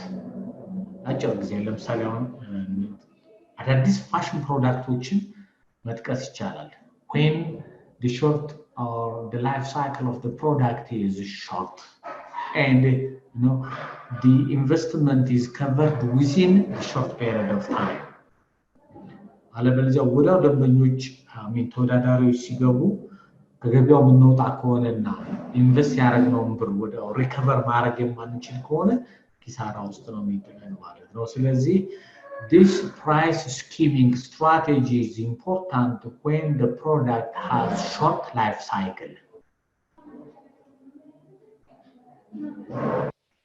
አጭር ጊዜ ለምሳሌ አሁን አዳዲስ ፋሽን ፕሮዳክቶችን መጥቀስ ይቻላል። when the short or the life cycle of the product is short and the investment is covered within a short period of time. አለበለዚያ ወዲያው ደንበኞች ተወዳዳሪዎች ሲገቡ ከገበያው የምንወጣ ከሆነና ኢንቨስት ያደረግነውን ብር ወዲያው ሪከቨር ማድረግ የማንችል ከሆነ ኪሳራ ውስጥ ነው የሚጥለን ማለት ነው። ስለዚህ this price skimming strategy is important when the product has short life cycle.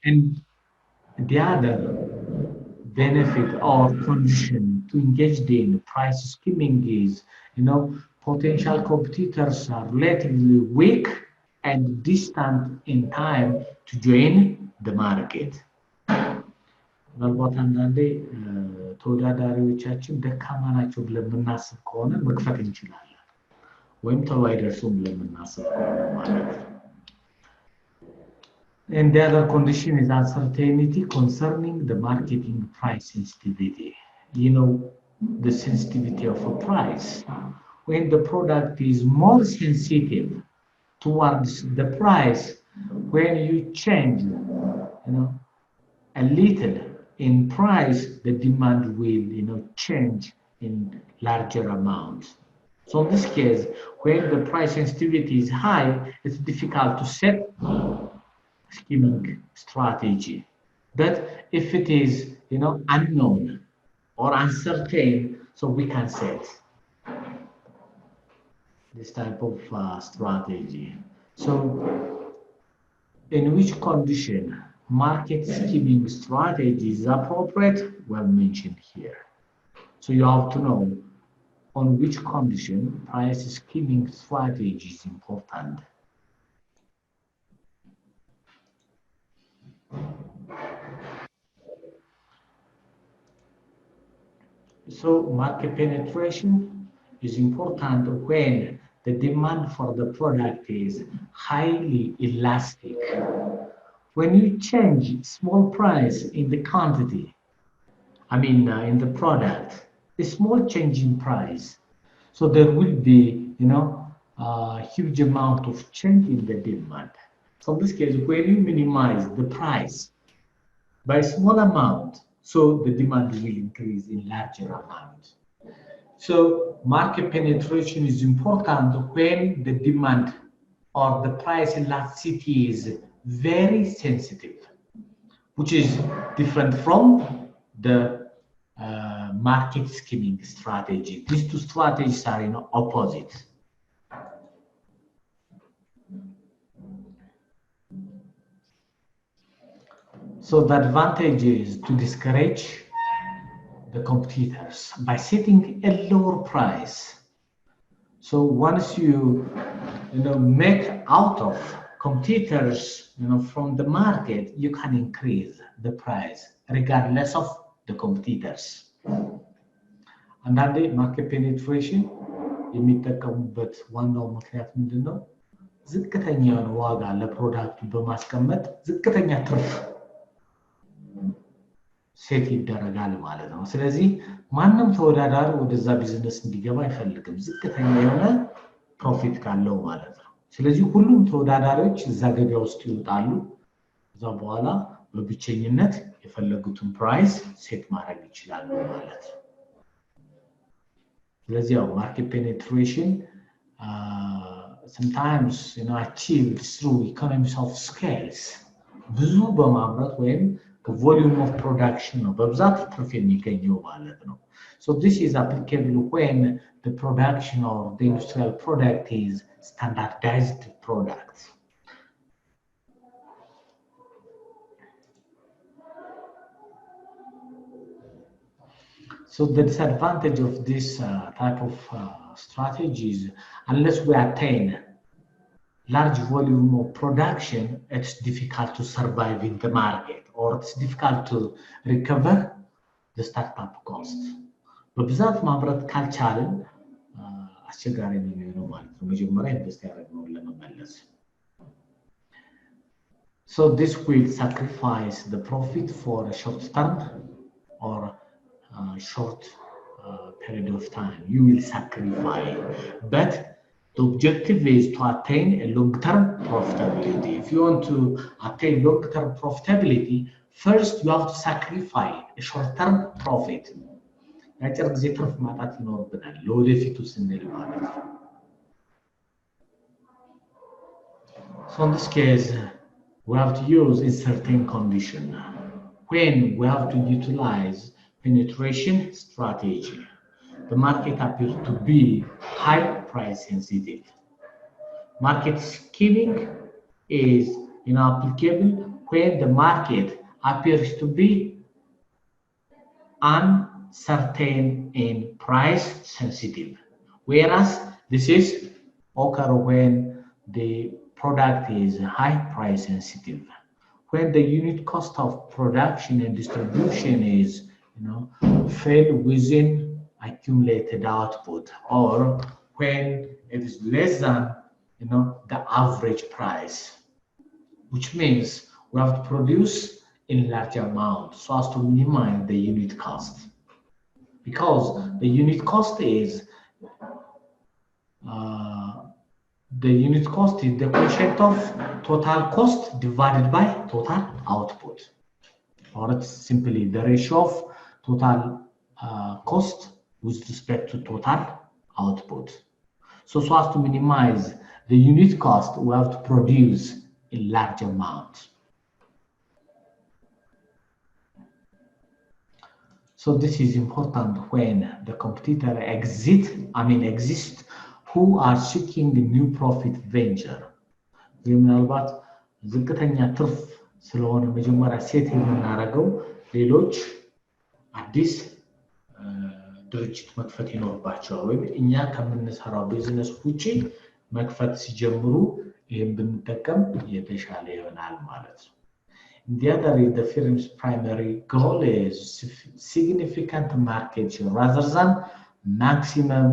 And the other benefit or condition to engage in price skimming is, potential competitors are relatively weak and distant in time to join the market. ምናልባት አንዳንዴ ተወዳዳሪዎቻችን ደካማ ናቸው ብለን የምናስብ ከሆነ መክፈት እንችላለን ወይም ተሎ አይደርሱም ብለን የምናስብ ከሆነ ማለት ነው። And the other condition is uncertainty concerning the marketing price sensitivity. The sensitivity of a price. When the product is more sensitive towards the price, when you change, a little in price, the demand will, change in larger amounts. So in this case, when the price sensitivity is high, it's difficult to set skimming strategy. But if it is, unknown or uncertain, so we can set this type of strategy. So in which condition market skimming strategy is appropriate? Well mentioned here. So you have to know on which condition price skimming strategy is important. So market penetration is important when the demand for the product is highly elastic. When you change small price in the quantity, in the product, a small change in price, so there will be, a huge amount of change in the demand. So in this case, when you minimize the price by a small amount, so the demand will increase in larger amount. So market penetration is important when the demand or the price elasticity is very sensitive, which is different from the market skimming strategy. These two strategies are opposite. So the advantage is to discourage the competitors by setting a lower price. So once you make out of competitors from the market, you can increase the price regardless of the competitors. አንዳንዴ ማርኬት ፔኔትሬሽን የሚጠቀሙበት ዋናው ምክንያት ምንድነው? ዝቅተኛ የሆነ ዋጋ ለፕሮዳክቱ በማስቀመጥ ዝቅተኛ ትርፍ ሴት ይደረጋል ማለት ነው። ስለዚህ ማንም ተወዳዳሪ ወደዛ ቢዝነስ እንዲገባ አይፈልግም ዝቅተኛ የሆነ ፕሮፊት ካለው ማለት ነው። ስለዚህ ሁሉም ተወዳዳሪዎች እዛ ገበያ ውስጥ ይወጣሉ። እዛ በኋላ በብቸኝነት የፈለጉትን ፕራይስ ሴት ማድረግ ይችላሉ ማለት ነው። ስለዚህ ያው ማርኬት ፔኔትሬሽን sometimes achieved through economies of scales ብዙ በማምረት ወይም volume of production ነው በብዛት ትርፍ የሚገኘው ማለት ነው። So this is applicable when the production or the industrial product is standardized products. So the disadvantage of this type of strategies, unless we attain large volume of production, it's difficult to survive in the market, or it's difficult to recover the startup cost. በብዛት ማምረት ካልቻልን አስቸጋሪ ነው የሚሆነው ማለት ነው። መጀመሪያ ኢንቨስት ያደረግነውን ለመመለስ So this will sacrifice the profit for a short term or short period of time. You will sacrifice, but the objective is to attain a long-term profitability. If you want to attain long-term profitability, first you have to sacrifice a short-term profit. የአጭር ጊዜ ትርፍ ማጣት ይኖርብናል ለወደፊቱ ስንል ማለት ነው። So in this case, we have to use in certain condition when we have to utilize penetration strategy. The market appears to be high price sensitive. Market scheming is applicable when the market appears to be uncertain in price sensitive, whereas this is occur when the product is high price sensitive, when the unit cost of production and distribution is fell within accumulated output, or when it is less than the average price, which means we have to produce in large amount so as to minimize the unit cost, because the unit cost is the quotient of total cost divided by total output, or it's simply the ratio of total cost with respect to total output. So as to minimize the unit cost, we have to produce in large amount. So this is important when the competitor exists who are seeking a new profit venture. ምናልባት ዝቅተኛ ትርፍ ስለሆነ መጀመሪያ ሴት የምናደርገው ሌሎች አዲስ ድርጅት መክፈት ይኖርባቸዋል ወይም እኛ ከምንሰራው ቢዝነስ ውጪ መክፈት ሲጀምሩ ይሄን ብንጠቀም የተሻለ ይሆናል ማለት ነው። The other is the firm's primary goal is significant market share rather than maximum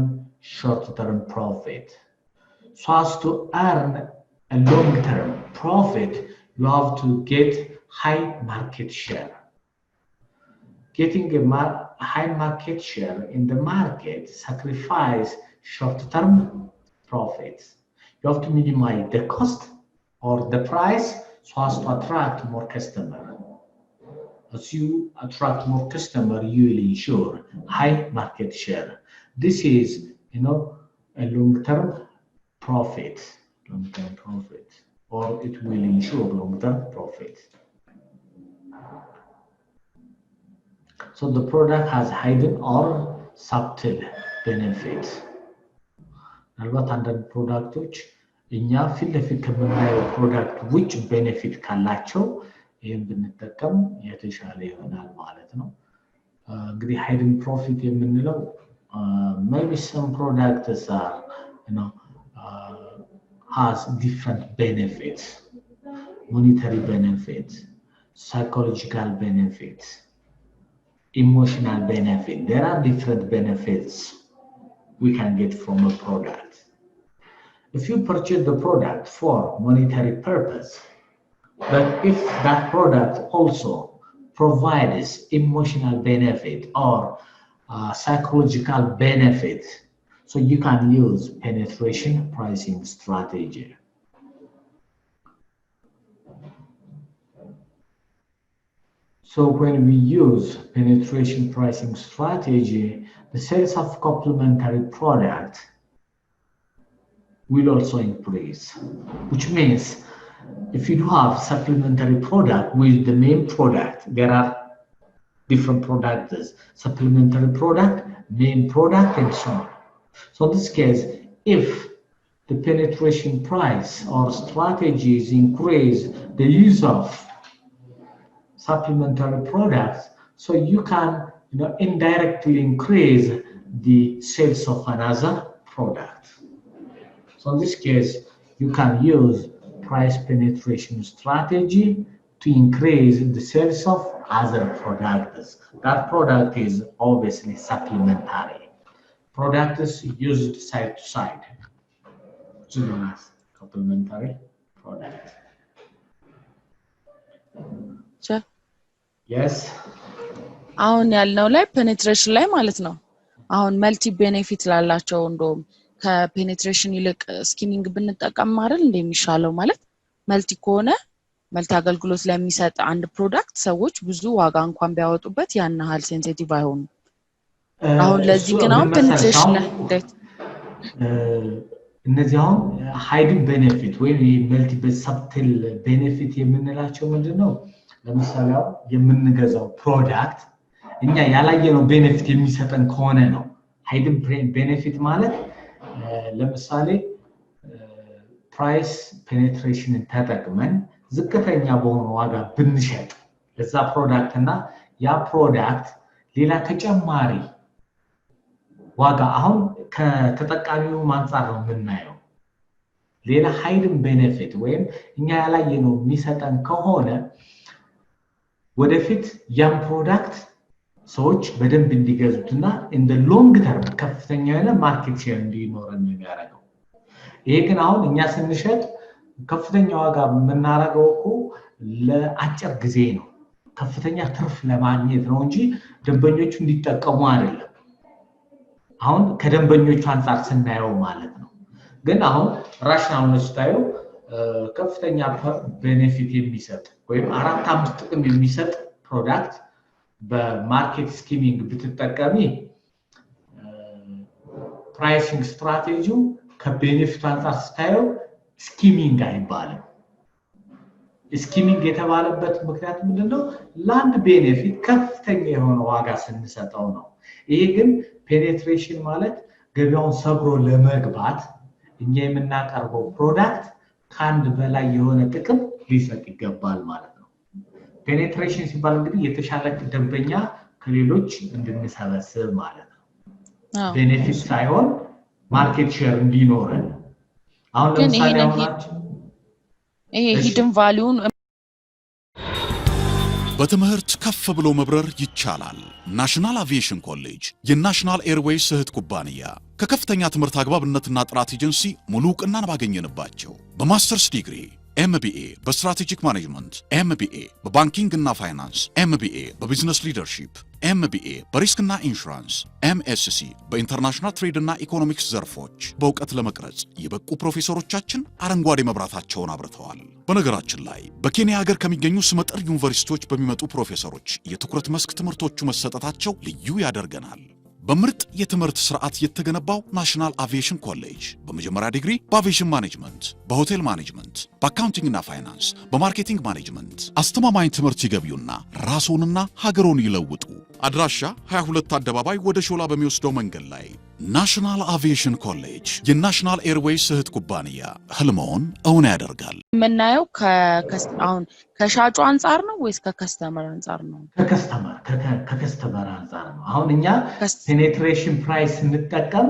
short-term profit. So as to earn a long-term profit, you have to get high market share. Getting a high market share in the market sacrifice short-term profits. You have to minimize the cost or the price so as to attract more customer. As you attract more customer, you will ensure high market share. This is, a long-term profit, or it will ensure long-term profit. So the product has hidden or subtle benefits. ምናልባት አንዳንድ ፕሮዳክቶች እኛ ፊት ለፊት ከምናየው ፕሮዳክት ውጭ ቤኔፊት ካላቸው ይህን ብንጠቀም የተሻለ ይሆናል ማለት ነው። እንግዲህ ሃይድን ፕሮፊት የምንለው maybe some products are has different benefits, monetary benefits, psychological benefits, emotional benefit. There are different benefits we can get from a product. If you purchase the product for monetary purpose, but if that product also provides emotional benefit or psychological benefit, so you can use penetration pricing strategy. So when we use penetration pricing strategy, the sales of complementary product will also increase, which means if you do have supplementary product with the main product, there are different products, supplementary product, main product, and so on. So in this case, if the penetration price or strategies increase the use of supplementary products, so you can indirectly increase the sales of another product. So in this case, you can use price penetration strategy to increase the sales of other products. That product is obviously supplementary. Products used side to side, which is known as complementary product. yes አሁን ያልነው ላይ ፔኔትሬሽን ላይ ማለት ነው አሁን መልቲ ቤኔፊት ላላቸው እንደውም ከፔኔትሬሽን ይልቅ ስኪሚንግ ብንጠቀም አይደል እንደሚሻለው ማለት መልቲ ከሆነ መልቲ አገልግሎት ለሚሰጥ አንድ ፕሮዳክት ሰዎች ብዙ ዋጋ እንኳን ቢያወጡበት ያን ያህል ሴንሲቲቭ አይሆኑ አሁን ለዚህ ግን አሁን ፔኔትሬሽን ላይ እነዚህ አሁን ሃይድን ቤኔፊት ወይ መልቲፕል ሰብትል ቤኔፊት የምንላቸው ምንድነው ለምሳሌ የምንገዛው ፕሮዳክት እኛ ያላየነው ቤኔፊት የሚሰጠን ከሆነ ነው ሃይድን ቤኔፊት ማለት ለምሳሌ ፕራይስ ፔኔትሬሽንን ተጠቅመን ዝቅተኛ በሆነ ዋጋ ብንሸጥ ለዛ ፕሮዳክት እና ያ ፕሮዳክት ሌላ ተጨማሪ ዋጋ አሁን ከተጠቃሚው አንፃር ነው የምናየው ሌላ ሃይድን ቤኔፊት ወይም እኛ ያላየነው የሚሰጠን ከሆነ ወደፊት ያን ፕሮዳክት ሰዎች በደንብ እንዲገዙትና እንደ ሎንግ ተርም ከፍተኛ የሆነ ማርኬት ሼር እንዲኖረን የሚያደርገው ይሄ ግን አሁን እኛ ስንሸጥ ከፍተኛ ዋጋ የምናደርገው እኮ ለአጭር ጊዜ ነው ከፍተኛ ትርፍ ለማግኘት ነው እንጂ ደንበኞቹ እንዲጠቀሙ አይደለም አሁን ከደንበኞቹ አንፃር ስናየው ማለት ነው ግን አሁን ራሽናል ነው ከፍተኛ ቤኔፊት የሚሰጥ ወይም 4-5 ጥቅም የሚሰጥ ፕሮዳክት በማርኬት ስኪሚንግ ብትጠቀሚ ፕራይሲንግ ስትራቴጂው ከቤኔፊት አንፃር ስታየው ስኪሚንግ አይባልም ስኪሚንግ የተባለበት ምክንያት ምንድነው ላንድ ቤኔፊት ከፍተኛ የሆነ ዋጋ ስንሰጠው ነው ይሄ ግን ፔኔትሬሽን ማለት ገበያውን ሰብሮ ለመግባት እኛ የምናቀርበው ፕሮዳክት ካንድ በላይ የሆነ ጥቅም ሊሰጥ ይገባል ማለት ነው ፔኔትሬሽን ሲባል እንግዲህ የተሻለ ደንበኛ ከሌሎች እንድንሰበስብ ማለት ነው ቤኔፊት ሳይሆን ማርኬት ሼር እንዲኖረን አሁን ለምሳሌ ይሄ ሂድን ቫልዩን በትምህርት ከፍ ብሎ መብረር ይቻላል ናሽናል አቪዬሽን ኮሌጅ የናሽናል ኤርዌይስ እህት ኩባንያ ከከፍተኛ ትምህርት አግባብነትና ጥራት ኤጀንሲ ሙሉ ዕውቅናን ባገኘንባቸው በማስተርስ ዲግሪ MBA በስትራቴጂክ ማኔጅመንት MBA በባንኪንግ እና ፋይናንስ MBA በቢዝነስ ሊደርሺፕ MBA በሪስክና ኢንሹራንስ MSc በኢንተርናሽናል ትሬድ እና ኢኮኖሚክስ ዘርፎች በእውቀት ለመቅረጽ የበቁ ፕሮፌሰሮቻችን አረንጓዴ መብራታቸውን አብርተዋል በነገራችን ላይ በኬንያ ሀገር ከሚገኙ ስመጥር ዩኒቨርሲቲዎች በሚመጡ ፕሮፌሰሮች የትኩረት መስክ ትምህርቶቹ መሰጠታቸው ልዩ ያደርገናል በምርጥ የትምህርት ስርዓት የተገነባው ናሽናል አቪዬሽን ኮሌጅ በመጀመሪያ ዲግሪ በአቪዬሽን ማኔጅመንት በሆቴል ማኔጅመንት በአካውንቲንግ እና ፋይናንስ በማርኬቲንግ ማኔጅመንት አስተማማኝ ትምህርት ይገቢውና ራስዎንና ሀገሮን ይለውጡ አድራሻ 22 አደባባይ ወደ ሾላ በሚወስደው መንገድ ላይ ናሽናል አቪዬሽን ኮሌጅ የናሽናል ኤርዌይስ እህት ኩባንያ ህልሞን እውን ያደርጋል ምናየው አሁን ከሻጩ አንፃር ነው ወይስ ከከስተመር አንፃር ነው ከከስተመር አንፃር ነው አሁን እኛ ፔኔትሬሽን ፕራይስ እንጠቀም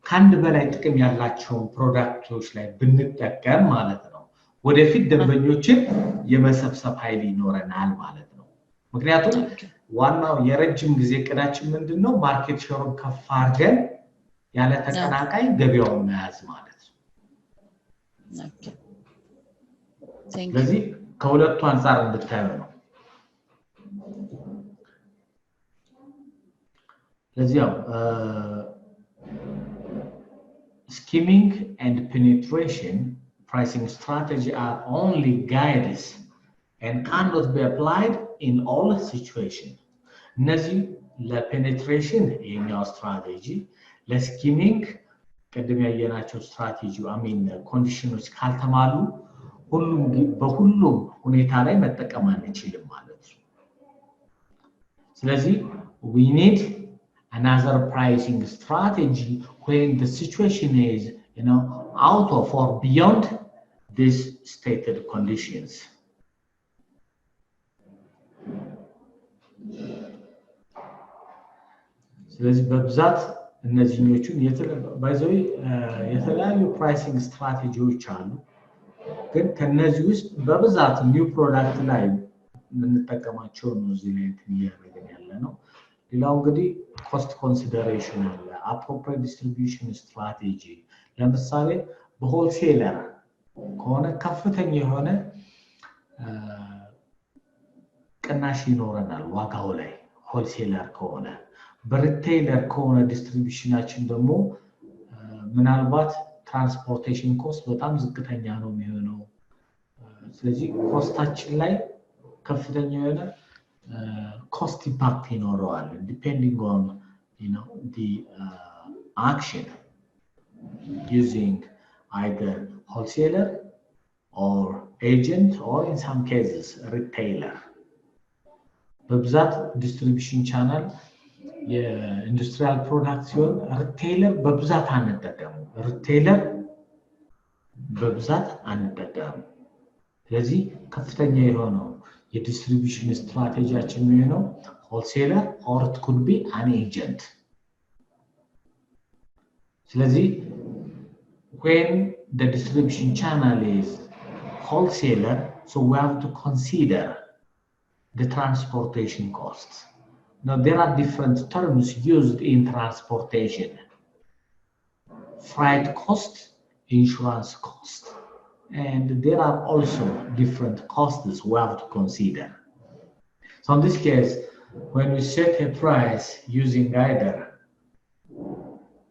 ካንድ በላይ ጥቅም ያላቸው ፕሮዳክቶች ላይ ብንጠቀም ማለት ነው ወደፊት ደንበኞችን የመሰብሰብ ኃይል ይኖረናል ማለት ነው ምክንያቱም ዋናው የረጅም ጊዜ ቅዳችን ምንድነው ማርኬት ሼሩን ከፍ አድርገን ያለ ተቀናቃይ ገበያውን መያዝ ማለት ነው ኦኬ ስለዚህ ከሁለቱ አንፃር እንድታየው ነው ስለዚህ skimming and penetration pricing strategy are only guides and cannot be applied in all situations እነዚህ ለፔኔትሬሽን የኛው ስትራቴጂ ለስኪሚንግ ቀደም ያየናቸው ስትራቴጂ ኮንዲሽኖች ካልተማሉ በሁሉም ሁኔታ ላይ መጠቀም አንችልም ማለት ነው ስለዚህ we need another pricing strategy when the situation is out of or beyond these stated conditions ስለዚህ በብዛት እነዚህኞቹን የተለያዩ ፕራይሲንግ ስትራቴጂዎች አሉ ግን ከነዚህ ውስጥ በብዛት ኒው ፕሮዳክት ላይ የምንጠቀማቸው ነው እዚህ ላይ ያደረገን ያለ ነው ሌላው እንግዲህ ኮስት ኮንሲደሬሽን አለ አፕሮፕሪየት ዲስትሪቢዩሽን ስትራቴጂ ለምሳሌ በሆልሴለር ከሆነ ከፍተኛ የሆነ ቅናሽ ይኖረናል ዋጋው ላይ ሆልሴለር ከሆነ በሪቴይለር ከሆነ ዲስትሪቢዩሽናችን ደግሞ ምናልባት ትራንስፖርቴሽን ኮስት በጣም ዝቅተኛ ነው የሚሆነው ስለዚህ ኮስታችን ላይ ከፍተኛ የሆነ cost impact ይኖረዋል depending on the action using either wholesaler or agent or in some cases retailer በብዛት distribution channel የኢንዱስትሪያል ፕሮዳክት ሲሆን ሪቴይለር በብዛት አንጠቀምም ስለዚህ ከፍተኛ የሆነው የዲስትሪቢዩሽን ስትራቴጂያችን ነው wholesaler or it could be an agent ስለዚህ when the distribution channel is wholesaler so we have to consider the transportation costs now there are different terms used in transportation freight cost insurance cost and there are also different costs we have to consider. So in this case, when we set a price using either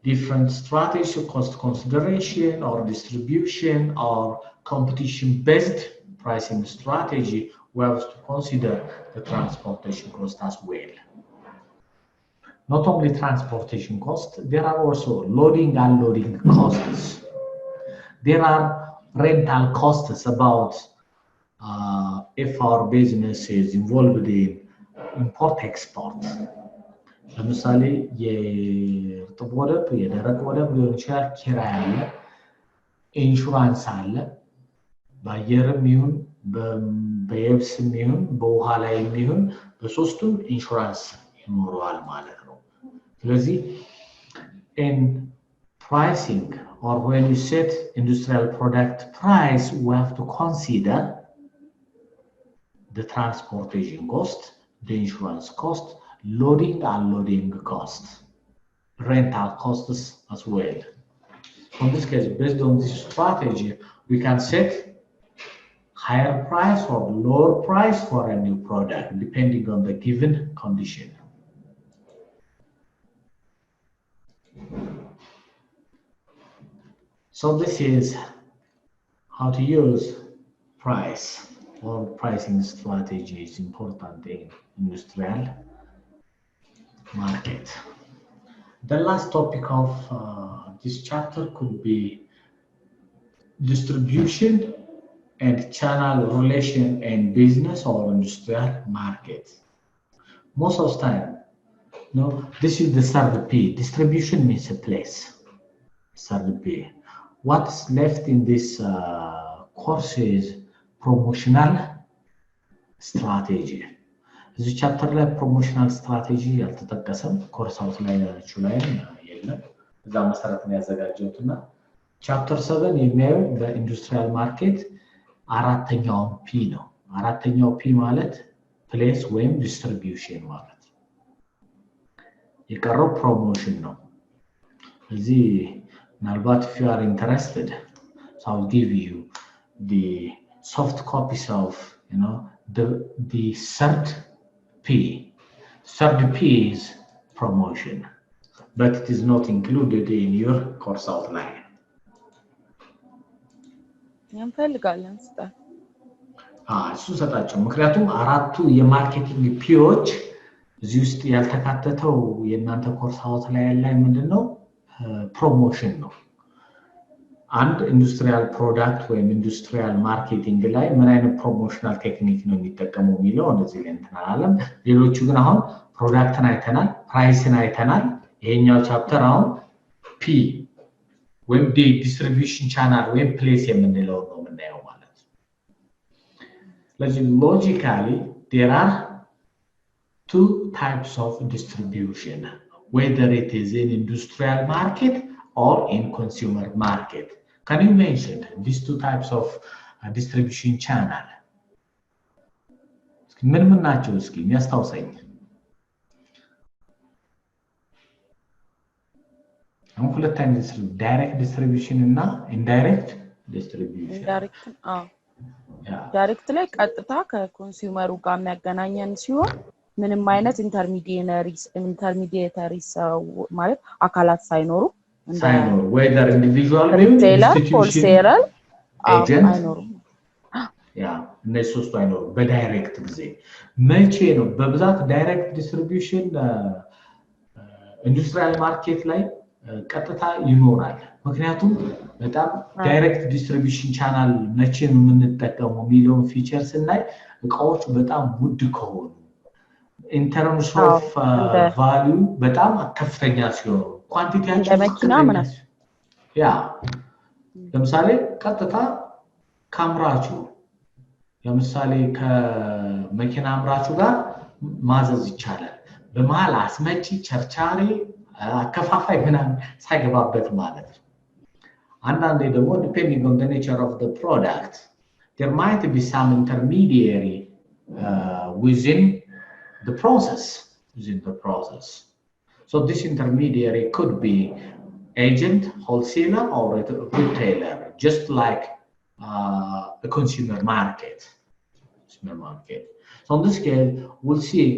different strategy, cost consideration or distribution or competition-based pricing strategy, we have to consider the transportation cost as well. Not only transportation cost, there are also loading and unloading costs. There are rental costs about if our business is involved in import export. ለምሳሌ የርጥብ ወደብ የደረቅ ወደብ ሊሆን ይችላል ኪራይ አለ ኢንሹራንስ አለ በአየርም ይሁን በየብስም ይሁን በውሃ ላይም ይሁን በሶስቱም ኢንሹራንስ ይኖረዋል ማለት ነው ስለዚህ in pricing or when you set industrial product price, we have to consider the transportation cost, the insurance cost, loading and unloading cost, rental costs as well. In this case, based on this strategy, we can set higher price or lower price for a new product, depending on the given condition. So this is how to use price or pricing strategy is important in industrial market. The last topic of this chapter could be distribution and channel relation in business or industrial market. Most of the time, this is the third P. Distribution means a place. Third P. What's left in this course is promotional strategy. This chapter ላይ promotional strategy ያልተጠቀሰም ኮርስ አውት ላይ ያለችው ላይ የለም እዛ መሰረት ነው ያዘጋጀሁትና ቻፕተር 7 የሚያየው በኢንዱስትሪያል ማርኬት አራተኛው ፒ ነው አራተኛው ፒ ማለት ፕሌስ ወይም ዲስትሪቢዩሽን ማለት የቀረው ፕሮሞሽን ነው እዚህ ምናልባት if you are interested so I'll give you the soft copies of the third P. Third P is promotion, but it is not included in your course outline. እንፈልጋለን ስጣ እሱ ሰጣቸው ምክንያቱም አራቱ የማርኬቲንግ ፒዎች እዚህ ውስጥ ያልተካተተው የእናንተ ኮርስ outline ላይ ምንድነው promotion ነው አንድ ኢንዱስትሪያል ፕሮዳክት ወይም ኢንዱስትሪያል ማርኬቲንግ ላይ ምን አይነት ፕሮሞሽናል ቴክኒክ ነው የሚጠቀመው የሚለው እንደዚህ ላይ እንተናለን ሌሎቹ ግን አሁን ፕሮዳክትን አይተናል ፕራይስን አይተናል ይሄኛው ቻፕተር አሁን ፒ ወይም ዲስትሪቢዩሽን ቻናል ወይም ፕሌስ የምንለው ነው የምናየው ማለት ስለዚህ ሎጂካሊ there are two types of distribution whether it is in industrial market or in consumer market. Can you mention these two types of distribution channel? ምን ናቸው እስኪ የሚያስታውሰኝ አሁን ሁለት አይነት ዳይሬክት ዲስትሪቢዩሽን እና ኢንዳይሬክት ዲስትሪቢዩሽን ኢንዳይሬክት ዳይሬክት ላይ ቀጥታ ከኮንሱመሩ ጋር የሚያገናኘን ሲሆን ምንም አይነት ኢንተርሚዲየተሪ ሰው ማለት አካላት ሳይኖሩ እንደ whether individual ሪቴለር ሆልሴለር agent አይኖሩ እነዚህ ሶስቱ አይኖሩ በዳይሬክት ጊዜ መቼ ነው በብዛት ዳይሬክት ዲስትሪቢዩሽን ኢንዱስትሪያል ማርኬት ላይ ቀጥታ ይኖራል ምክንያቱም በጣም ዳይሬክት ዲስትሪቢዩሽን ቻናል መቼ ነው የምንጠቀመው ሚሊዮን ፊቸርስ እና እቃዎች በጣም ውድ ከሆኑ in terms of value በጣም ከፍተኛ ሲሆኑ ኳንቲቲያቸው ለመኪና ምናምን ለምሳሌ ቀጥታ ካምራቹ ለምሳሌ ከመኪና አምራቹ ጋር ማዘዝ ይቻላል በመሃል አስመጪ ቸርቻሪ አከፋፋይ ምናምን ሳይገባበት ማለት ነው አንዳንዴ ደግሞ depending on the nature of the product there might be some intermediary within the process so this intermediary could be agent wholesaler or retailer just like the consumer market so on this scale we'll see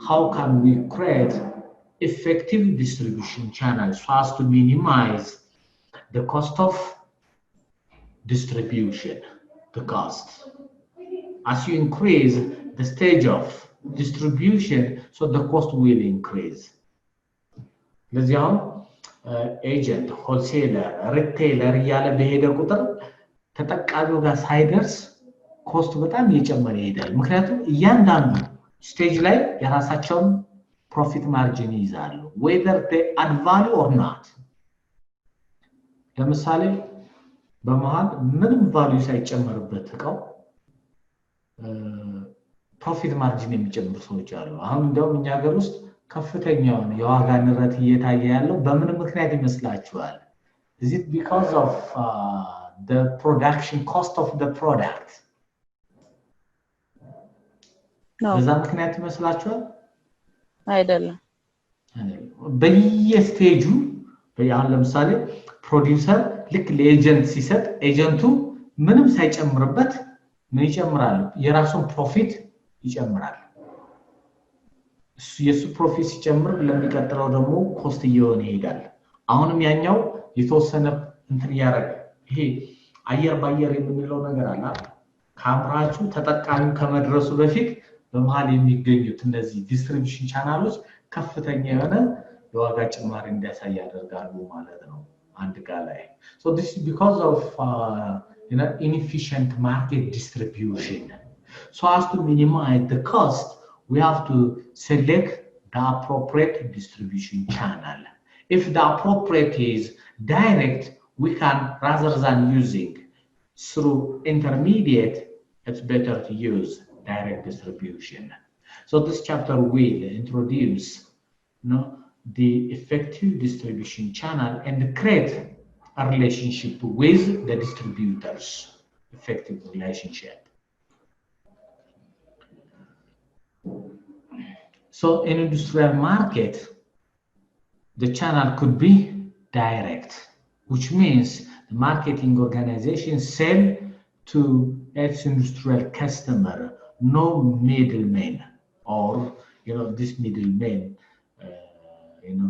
how can we create effective distribution channels so as to minimize the cost of distribution the cost as you increase the stage of distribution so the cost will increase ለዚያም agent wholesaler retailer ያለ በሄደ ቁጥር ተጠቃሚው ጋር ሳይደርስ ኮስቱ በጣም እየጨመረ ይሄዳል ምክንያቱም እያንዳንዱ ስቴጅ ላይ የራሳቸውን ፕሮፊት ማርጂን ይዛሉ whether they add value or not ለምሳሌ በመሃል ምንም ቫልዩ ሳይጨመርበት እቃው ፕሮፊት ማርጂን የሚጨምሩ ሰዎች አሉ አሁን እንደውም እኛ ሀገር ውስጥ ከፍተኛው የዋጋ ንረት እየታየ ያለው በምን ምክንያት ይመስላችኋል is it because of the production cost of the product በዛ ምክንያት ይመስላችኋል አይደለም በየስቴጁ በያን ለምሳሌ ፕሮዲዩሰር ልክ ለኤጀንት ሲሰጥ ኤጀንቱ ምንም ሳይጨምርበት ምን ይጨምራል የራሱን ፕሮፊት ይጨምራል የሱ ፕሮፊት ሲጨምር ለሚቀጥለው ደግሞ ኮስት እየሆነ ይሄዳል አሁንም ያኛው የተወሰነ እንትን ያረጋል ይሄ አየር ባየር የምንለው ነገር አለ ካምራቹ ተጠቃሚው ከመድረሱ በፊት በመሃል የሚገኙት እነዚህ ዲስትሪቢዩሽን ቻናሎች ከፍተኛ የሆነ የዋጋ ጭማሪ እንዲያሳይ ያደርጋሉ ማለት ነው አንድ ጋር ላይ so this is because of inefficient market distribution so as to minimize the cost we have to select the appropriate distribution channel if the appropriate is direct we can rather than using through intermediate it's better to use direct distribution so this chapter will introduce the effective distribution channel and create a relationship with the distributors effective relationship so in industrial market the channel could be direct which means the marketing organization sell to its industrial customer no middleman or this middleman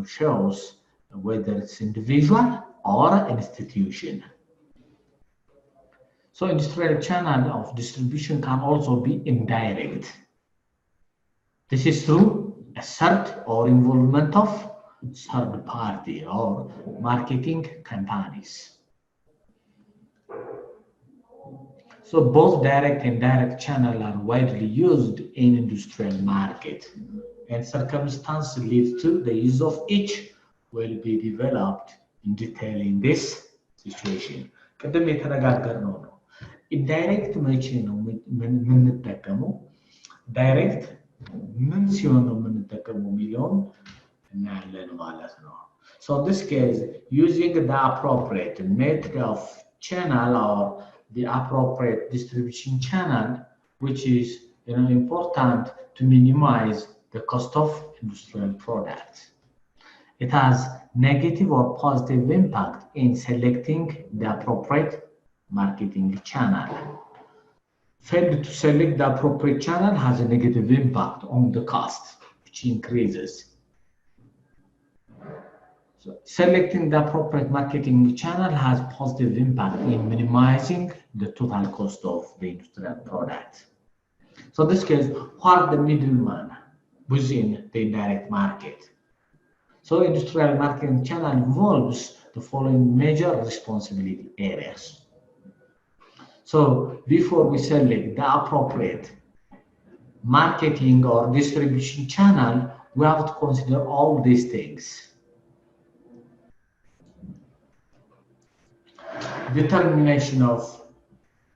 shows whether it's individual or institution so industrial channel of distribution can also be indirect this is through a third or involvement of third party or marketing companies so both direct and indirect channel are widely used in industrial market and circumstances lead to the use of each will be developed in detail in this situation ቀደም የተነጋገርነው ነው indirect መቼ ነው የምንጠቀመው direct ምን ሲሆን ነው የምንጠቀመው የሚለውን እናያለን ማለት ነው so in this case using the appropriate method of channel or the appropriate distribution channel which is important to minimize the cost of industrial products it has negative or positive impact in selecting the appropriate marketing channel failed to select the appropriate channel has a negative impact on the cost, which increases. So selecting the appropriate marketing channel has positive impact in minimizing the total cost of the industrial product. So in this case, what are the middlemen within the indirect market? So industrial marketing channel involves the following major responsibility areas. So before we select the appropriate marketing or distribution channel, we have to consider all these things. Determination of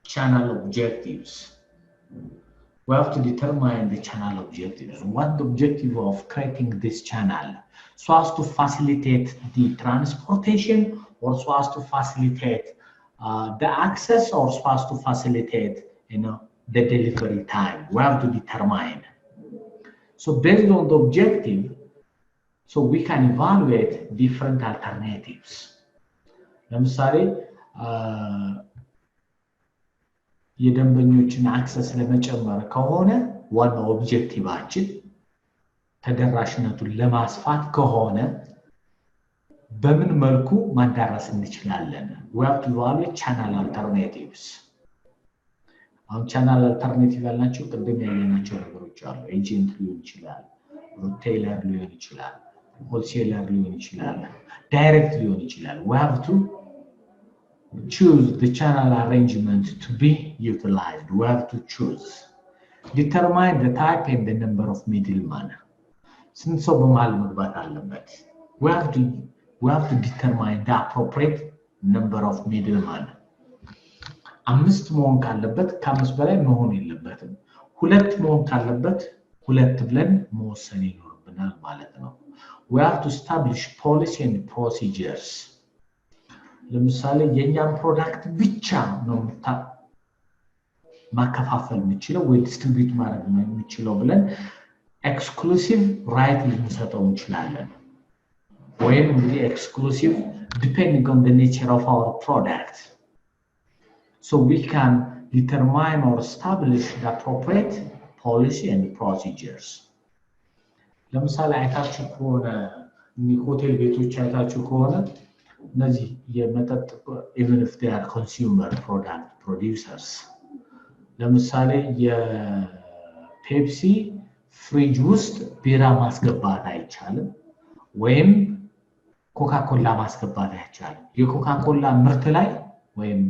channel objectives. We have to determine the channel objectives. What the objective of creating this channel? So as to facilitate the transportation, or so as to facilitate the access, or so as to facilitate, the delivery time. We have to determine. So based on the objective, so we can evaluate different alternatives. ለምሳሌ የደንበኞችን አክሰስ ለመጨመር ከሆነ ዋናው ኦብጀክቲቫችን ተደራሽነቱን ለማስፋት ከሆነ በምን መልኩ ማዳረስ እንችላለን? We have to evaluate channel alternatives. አሁን ቻናል አልተርኔቲቭ ያልናቸው ቅድም ያየናቸው ነገሮች አሉ። ኤጀንት ሊሆን ይችላል፣ ሪቴይለር ሊሆን ይችላል፣ ሆልሴለር ሊሆን ይችላል፣ ዳይሬክት ሊሆን ይችላል. We have to choose the channel arrangement to be utilized. We have to choose. Determine the type and the number of middlemen. Since so በመሃል መግባት አለበት. We have to determine the appropriate number of middlemen. አምስት መሆን ካለበት ከአምስት በላይ መሆን የለበትም። ሁለት መሆን ካለበት ሁለት ብለን መወሰን ይኖርብናል ማለት ነው. We have to establish policy and procedures. ለምሳሌ የኛን ፕሮዳክት ብቻ ነው ማከፋፈል የምንችለው ወይ ዲስትሪቢዩት ማድረግ ነው የምንችለው ብለን ኤክስክሉሲቭ ራይት ልንሰጠው እንችላለን። ወይም እንግዲህ ኤክስክሉሲቭ depending on the nature of our product. So we can determine or establish the appropriate policy and procedures. ለምሳሌ አይታችሁ ከሆነ ሆቴል ቤቶች አይታችሁ ከሆነ እነዚህ የመጠጥ even if they are consumer product producers ለምሳሌ የፔፕሲ ፍሪጅ ውስጥ ቢራ ማስገባት አይቻልም ወይም ኮካኮላ ማስገባት አይቻልም። የኮካኮላ ምርት ላይ ወይም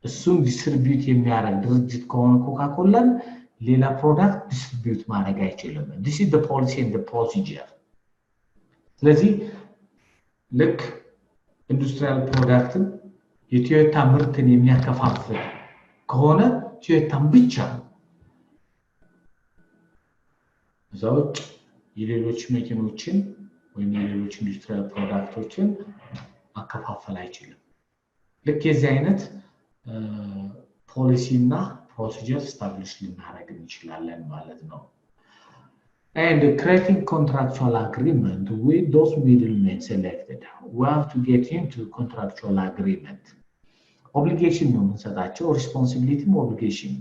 እሱን ዲስትሪቢዩት የሚያደርግ ድርጅት ከሆነ ኮካኮላን ሌላ ፕሮዳክት ዲስትሪቢዩት ማድረግ አይችልም። This is the policy and the procedure. ስለዚህ ልክ ኢንዱስትሪያል ፕሮዳክትን የቶዮታ ምርትን የሚያከፋፍል ከሆነ ቶዮታን ብቻ ዘውጭ የሌሎች መኪኖችን ወይም የሌሎች ኢንዱስትሪያል ፕሮዳክቶችን ማከፋፈል አይችልም። ልክ የዚህ አይነት ፖሊሲ እና ፕሮሲጀር ስታብሊሽ ልናደርግ እንችላለን ማለት ነው። And creating contractual agreement with those middlemen selected. We have to get into contractual agreement. Obligation ነው የምንሰጣቸው፣ responsibility obligation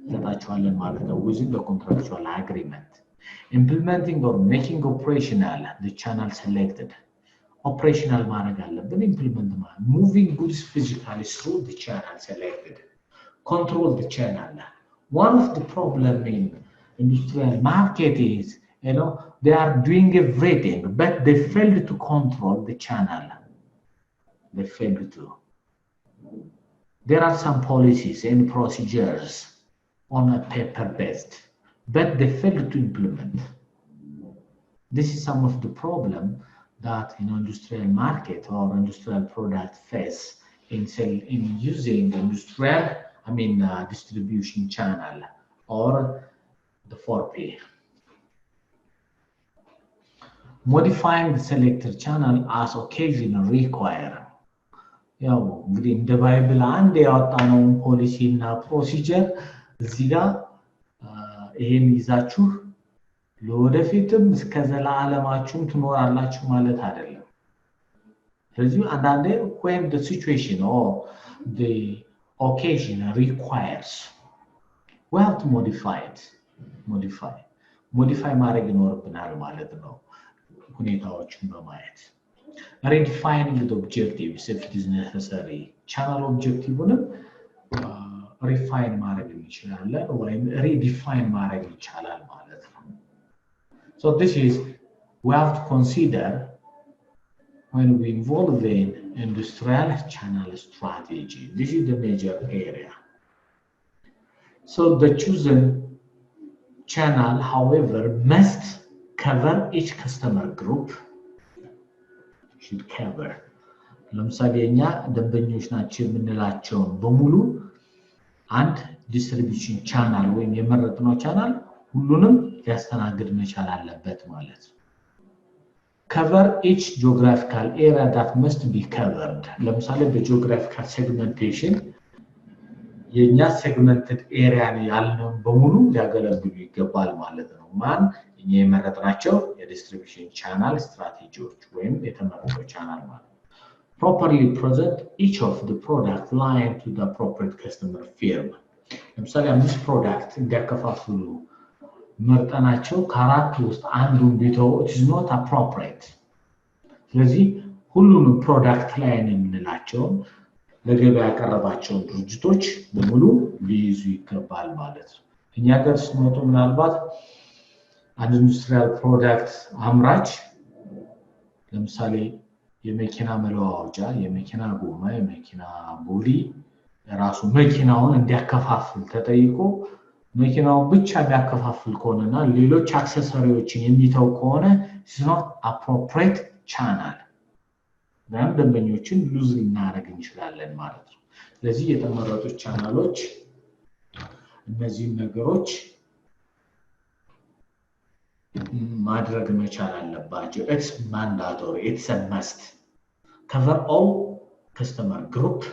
እንሰጣቸዋለን ማለት ነው within the contractual agreement. Implementing or making operational the channel selected. Operational ማድረግ አለብን፣ implement ማለት moving goods physically through the channel selected. Control the channel. One of the problem in industrial market is, they are doing everything, but they failed to control the channel. They failed to. There are some policies and procedures on a paper based, but they failed to implement. This is some of the problem that industrial market or industrial product face in using industrial, distribution channel or the 4P. Modifying the selected channel as occasion require. ያው እንግዲህ እንደ ባይብል አንድ ያወጣነው ፖሊሲ እና ፕሮሲጀር እዚህ ጋር ይሄን ይዛችሁ ለወደፊትም እስከ ዘላለማችሁ ትኖራላችሁ ማለት አይደለም። ስለዚህ አንዳንዴ when the situation or the occasion requires, we have to modify it. Modify ማድረግ ይኖርብናል ማለት ነው ሁኔታዎችን በማየት redefining the objectives if it is necessary. Channel objectiveንም refine ማድረግ እንችላለን ወይም redefine ማድረግ ይቻላል ማለት ነው። So this is, we have to consider when we involve in industrial channel strategy. This is the major area. So the chosen channel, however, must cover each customer group. Should cover. ለምሳሌ እኛ ደንበኞች ናቸው የምንላቸውን በሙሉ አንድ ዲስትሪቢዩሽን ቻናል ወይም የመረጥነው ቻናል ሁሉንም ሊያስተናግድ መቻል አለበት ማለት ነው። cover each geographical area that must be covered. ለምሳሌ በጂኦግራፊካል ሴግመንቴሽን የኛ ሴግመንትድ ኤሪያ ያልነውን በሙሉ ሊያገለግሉ ይገባል ማለት ነው። ማን እኛ የመረጥናቸው የዲስትሪቢዩሽን ቻናል ስትራቴጂዎች ወይም የተመረጠው ቻናል ማለት ነው። properly present each of the product line to the appropriate customer firm. ለምሳሌ 5 ፕሮዳክት እንዲያከፋፍሉ መርጠናቸው ከአራት ውስጥ አንዱን ቢተው it is not appropriate. ስለዚህ ሁሉንም ፕሮዳክት ላይን የምንላቸውን ለገበያ ያቀረባቸውን ድርጅቶች በሙሉ ሊይዙ ይገባል ማለት ነው። እኛ ጋር ስንመጡ ምናልባት አንድ ኢንዱስትሪያል ፕሮዳክት አምራች ለምሳሌ የመኪና መለዋወጫ፣ የመኪና ጎማ፣ የመኪና ቦዲ ራሱ መኪናውን እንዲያከፋፍል ተጠይቆ መኪናውን ብቻ የሚያከፋፍል ከሆነና ሌሎች አክሰሰሪዎችን የሚተው ከሆነ it's not appropriate channel. ደንበኞችን ሉዝ ልናደርግ እንችላለን ማለት ነው። ስለዚህ የተመረጡ ቻናሎች እነዚህ ነገሮች ማድረግ መቻል አለባቸው። it's mandatory, it's a must. cover all customer group,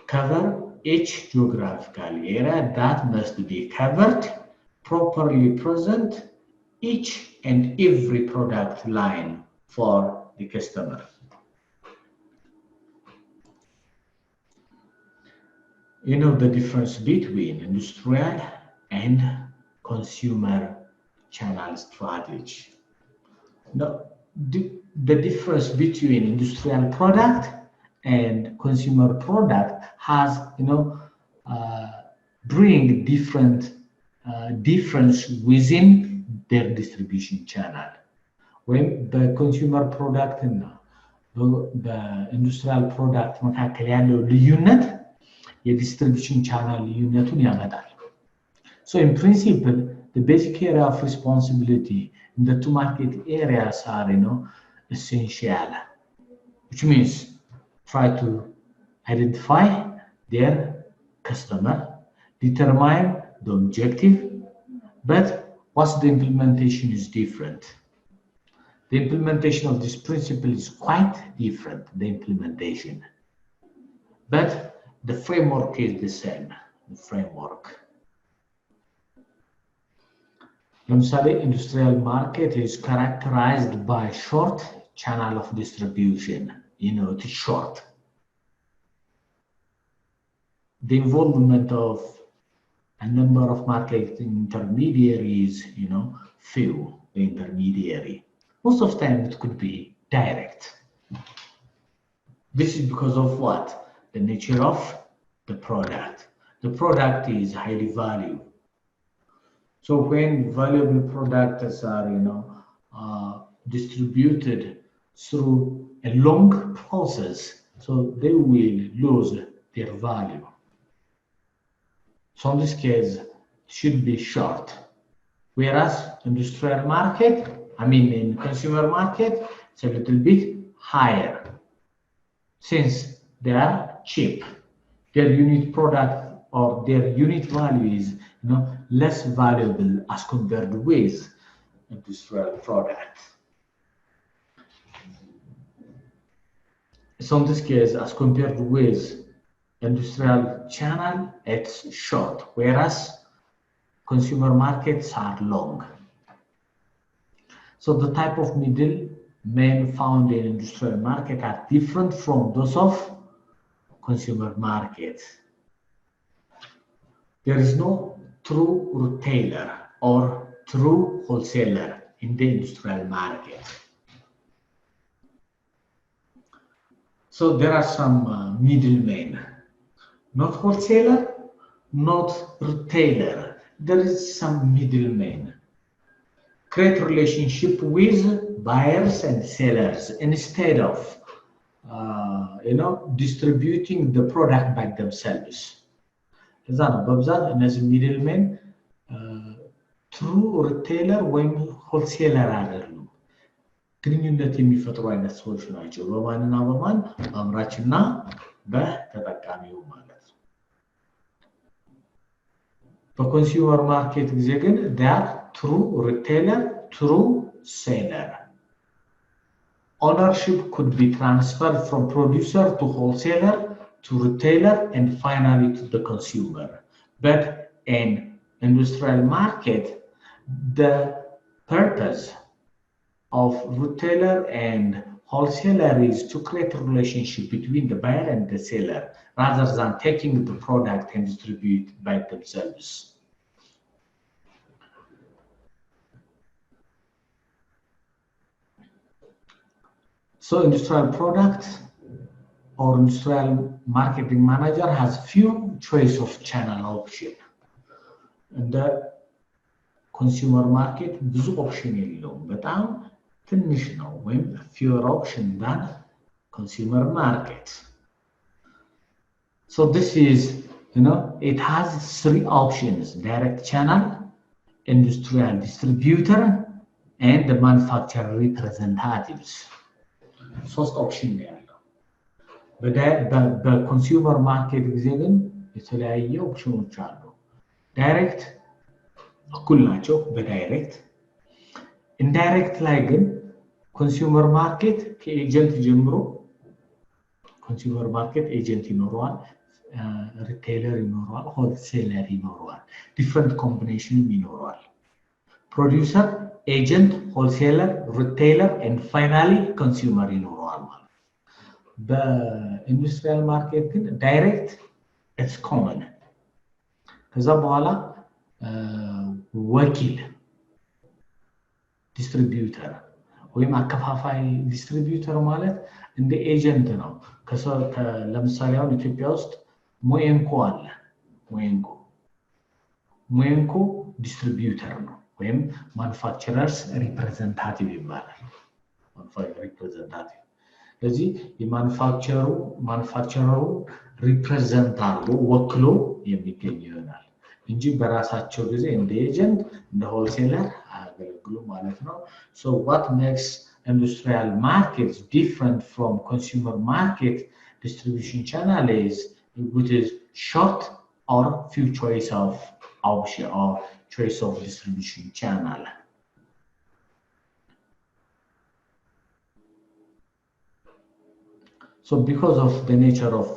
cover each geographical area that must be covered, properly present each and every product line for the customer. You know the difference between industrial and consumer channel strategy. Now, the difference between industrial product and consumer product has, bring different difference within their distribution channel. ወይም በኮንሱመር ፕሮዳክት እና በኢንዱስትሪያል ፕሮዳክት መካከል ያለው ልዩነት የዲስትሪቢዩሽን ቻናል ልዩነቱን ያመጣል። So in principle, the basic area of responsibility in the two market areas are, essential, which means try to identify their customer, determine the objective, but what's the implementation is different. The implementation of this principle is quite different, the implementation. But the framework is the same, the framework. ለምሳሌ industrial market is characterized by short channel of distribution. It is short. The involvement of a number of market intermediaries, few intermediary. Most of the time it could be direct. This is because of what? The nature of the product. The product is highly valued. So when valuable products are, distributed through a long process, so they will lose their value. So in this case, it should be short. Whereas industrial market, in consumer market, it's a little bit higher. Since they are cheap, their unit product or their unit value is less valuable as compared with industrial product. So in this case, as compared with industrial channel, it's short, whereas consumer markets are long. So the type of middle men found in industrial market are different from those of consumer market. There is no true retailer or true wholesaler in the industrial market. So there are some middlemen, not wholesaler, not retailer. There is some middlemen. Create relationship with buyers and sellers instead of distributing the product by themselves. እዛ ነው በብዛት እነዚህ ሚድልሜን ትሩ ሪቴይለር ወይም ሆልሴለር አይደሉም። ግንኙነት የሚፈጥሩ አይነት ሰዎች ናቸው። በማንና በማን በአምራችና በተጠቃሚው ማለት ነው። በኮንሱመር ማርኬት ጊዜ ግን they are true retailer, true seller. Ownership could be transferred from producer to wholesaler to retailer and finally to the consumer. But in industrial market, the purpose of retailer and wholesaler is to create a relationship between the buyer and the seller rather than taking the product and distribute by themselves. So industrial product or industrial marketing manager has few choice of channel option. And the consumer market ብዙ option የለውም በጣም ትንሽ ነው ወይም fewer option than consumer market. So this is, it has 3 options: direct channel, industrial distributor, and the manufacturer representatives. 3 option ያለው በኮንሱመር ማርኬት ጊዜ ግን የተለያየ ኦፕሽኖች አሉ። ዳይሬክት እኩል ናቸው በዳይሬክት። ኢንዳይሬክት ላይ ግን ኮንሱመር ማርኬት ከኤጀንት ጀምሮ ኮንሱመር ማርኬት ኤጀንት ይኖረዋል፣ ሪቴይለር ይኖረዋል፣ ሆልሴለር ይኖረዋል፣ ዲፍረንት ኮምቢኔሽንም ይኖረዋል። ፕሮዲውሰር፣ ኤጀንት፣ ሆልሴለር፣ ሪቴይለር ኤንድ ፋይናሊ ኮንሱመር ይኖረዋል ማለት። በኢንዱስትሪያል ማርኬት ግን ዳይሬክት ኢትስ ኮመን። ከዛ በኋላ ወኪል ዲስትሪቢዩተር ወይም አከፋፋይ ዲስትሪቢዩተር ማለት እንደ ኤጀንት ነው። ለምሳሌ አሁን ኢትዮጵያ ውስጥ ሞኤንኮ አለ። ሞኤንኮ ዲስትሪቢዩተር ነው ወይም ማኑፋክቸረርስ ሪፕሬዘንታቲቭ ይባላል። ሪፕሬዘንታቲቭ ስለዚህ የማኑፋክቸረሩ ሪፕሬዘንት አድርጎ ወክሎ የሚገኝ ይሆናል እንጂ በራሳቸው ጊዜ እንደ ኤጀንት እንደ ሆልሴለር አያገለግሉም ማለት ነው። So what makes industrial markets different from consumer market distribution channel is which is short or few choice of option or choice of distribution channel. So because of the nature of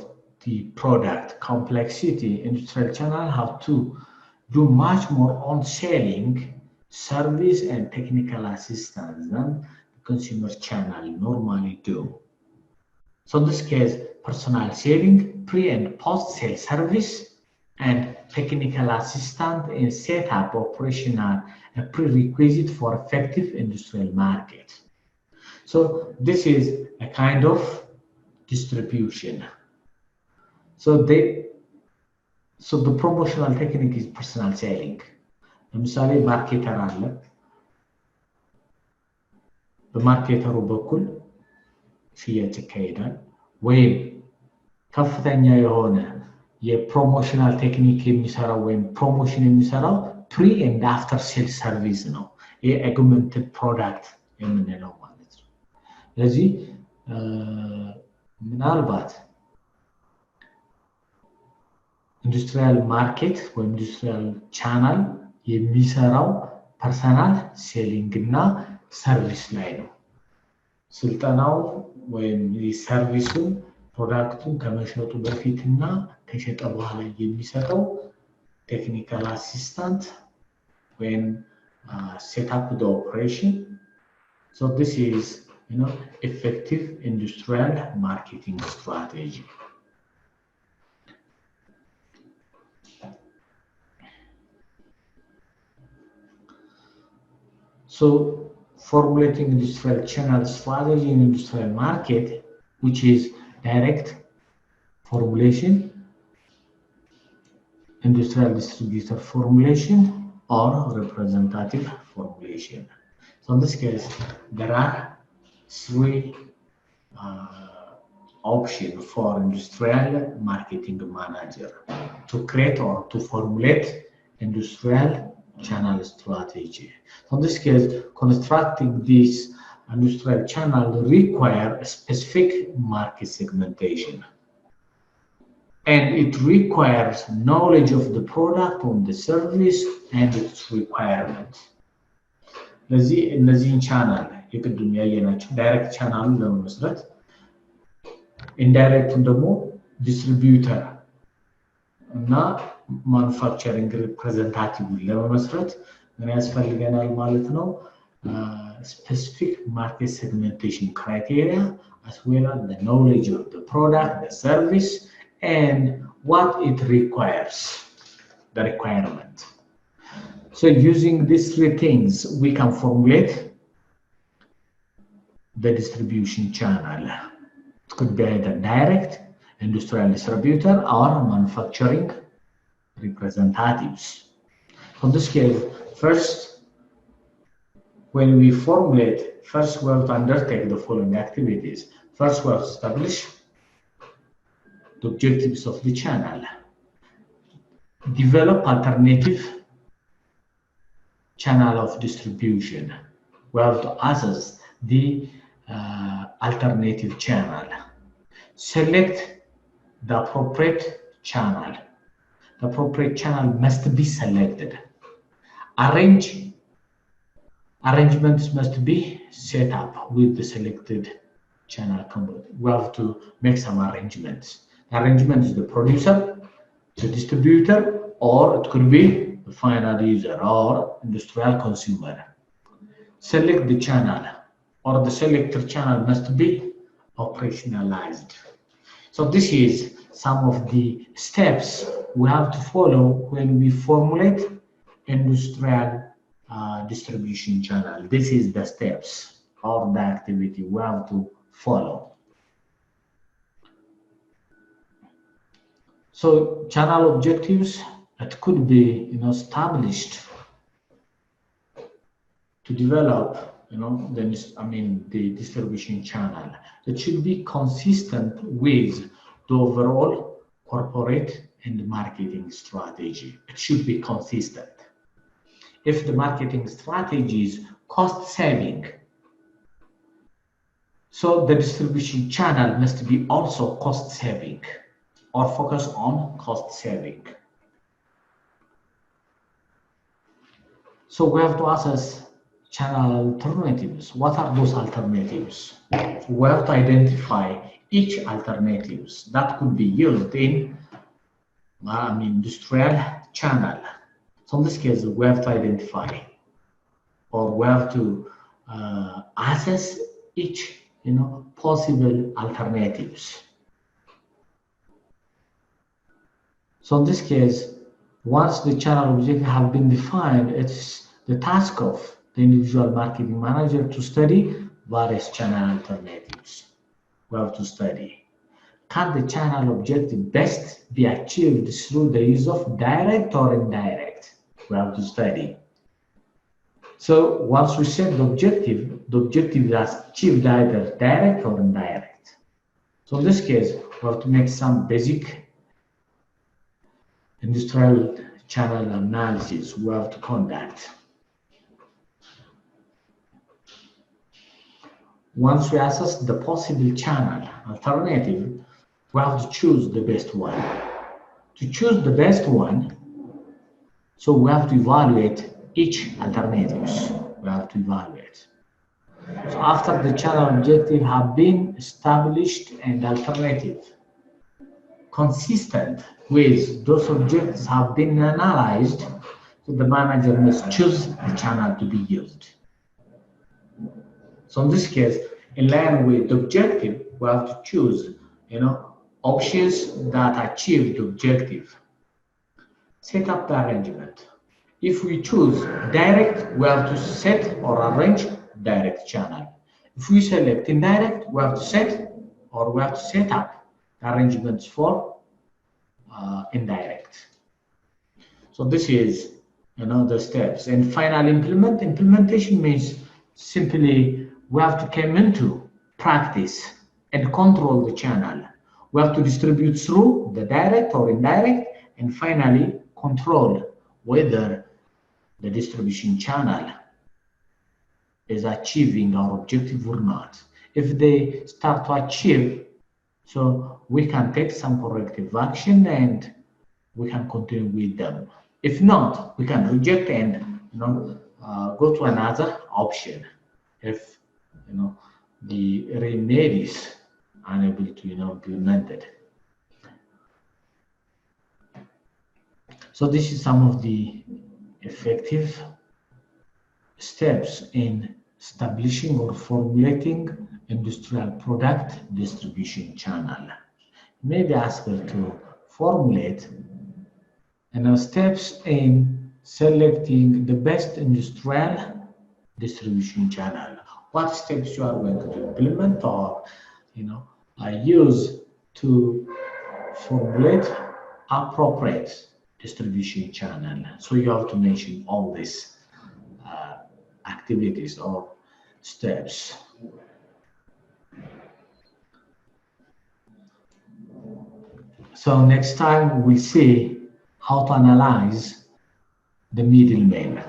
the product complexity, industrial channel have to do much more on selling, service and technical assistance than the consumer channel normally do. So in this case, personal selling, pre- and post-sale service, and technical assistance in setup operational a prerequisite for effective industrial market. So this is a kind of distribution. So the promotional technique is personal selling. ለምሳሌ ማርኬተር አለ። በማርኬተሩ በኩል ሽያጭ ይካሄዳል ወይም ከፍተኛ የሆነ የፕሮሞሽናል ቴክኒክ የሚሰራው ወይም ፕሮሞሽን የሚሰራው ፕሪ ኤንድ አፍተር ሴል ሰርቪስ ነው። ይሄ አጉመንትድ ፕሮዳክት የምንለው ማለት ነው። ስለዚህ ምናልባት ኢንዱስትሪያል ማርኬት ወይም ኢንዱስትሪያል ቻናል የሚሰራው ፐርሰናል ሴሊንግ እና ሰርቪስ ላይ ነው። ስልጠናው ወይም ሰርቪሱን ፕሮዳክቱን ከመሸጡ በፊትና ከሸጠ በኋላ የሚሰጠው ቴክኒካል አሲስታንት ወይም set up the operation. So this is effective industrial marketing strategy. So formulating industrial channel strategy in industrial market, which is direct formulation, industrial distributor formulation, or representative formulation. So in this case, there are three options for industrial marketing manager to create or to formulate industrial channel strategy. So in this case, constructing this industrial channel require a specific market segmentation. And it requires knowledge of the product or the service and its requirements. እነዚህን ቻናል የቅድም ያየናቸው ዳይሬክት ቻናሉን ለመመስረት ኢንዳይሬክቱን ደግሞ ዲስትሪቢዩተር እና ማኑፋክቸሪንግ ሪፕሬዘንታቲቭን ለመመስረት ምን ያስፈልገናል ማለት ነው? Specific market segmentation criteria as well as the knowledge of the product, the service, and what it requires, the requirement. So using these three things, we can formulate the distribution channel. It could be either direct, industrial distributor, or manufacturing representatives. In this case, first, when we formulate, first we have to undertake the following activities. First, we have to establish the objectives of the channel, develop alternative channel of distribution. We have to assess the alternative channel, select the appropriate channel. The appropriate channel must be selected. Arrangements must be set up with the selected channel company. We have to make some arrangements. The arrangement is the producer, the distributor, or it could be the final user or industrial consumer. Select the channel, or the selected channel must be operationalized. So this is some of the steps we have to follow when we formulate industrial distribution channel. This is the steps or the activity we have to follow. So channel objectives, it could be established to develop the distribution channel. It should be consistent with the overall corporate and marketing strategy. It should be consistent. If the marketing strategy is cost saving, so the distribution channel must be also cost saving or focus on cost saving. So we have to assess channel alternatives. What are those alternatives? We have to identify each alternatives that could be used in industrial channel. So in this case, we have to identify or we have to assess each possible alternatives. So in this case, once the channel objectives have been defined, it's the task of the individual marketing manager to study various channel alternatives. We have to study. Can the channel objective best be achieved through the use of direct or indirect? We have to study. So once we set the objective is achieved either direct or indirect. So in this case, we have to make some basic industrial channel analysis we have to conduct. Once we assess the possible channel alternative, we have to choose the best one. To choose the best one, so we have to evaluate each alternatives. We have to evaluate. So after the channel objective have been established and alternative consistent with those objectives have been analyzed, so the manager must choose the channel to be used. So in this case, in line with the objective, we have to choose, options that achieve the objective. Set up the arrangement. If we choose direct, we have to set or arrange direct channel. If we select indirect, we have to set or we have to set up arrangements for indirect. So this is, the steps. And final implementation means simply we have to come into practice and control the channel. We have to distribute through the direct or indirect, and finally control whether the distribution channel is achieving our objective or not. If they start to achieve, so we can take some corrective action and we can continue with them. If not, we can reject and go to another option. If the remedy is unable to be implemented. So this is some of the effective steps in establishing or formulating industrial product distribution channel. Maybe ask her to formulate steps in selecting the best industrial distribution channel. What steps you are going to implement or use to formulate appropriate distribution channel. So you have to mention all these activities or steps. So next time we see how to analyze the middleman.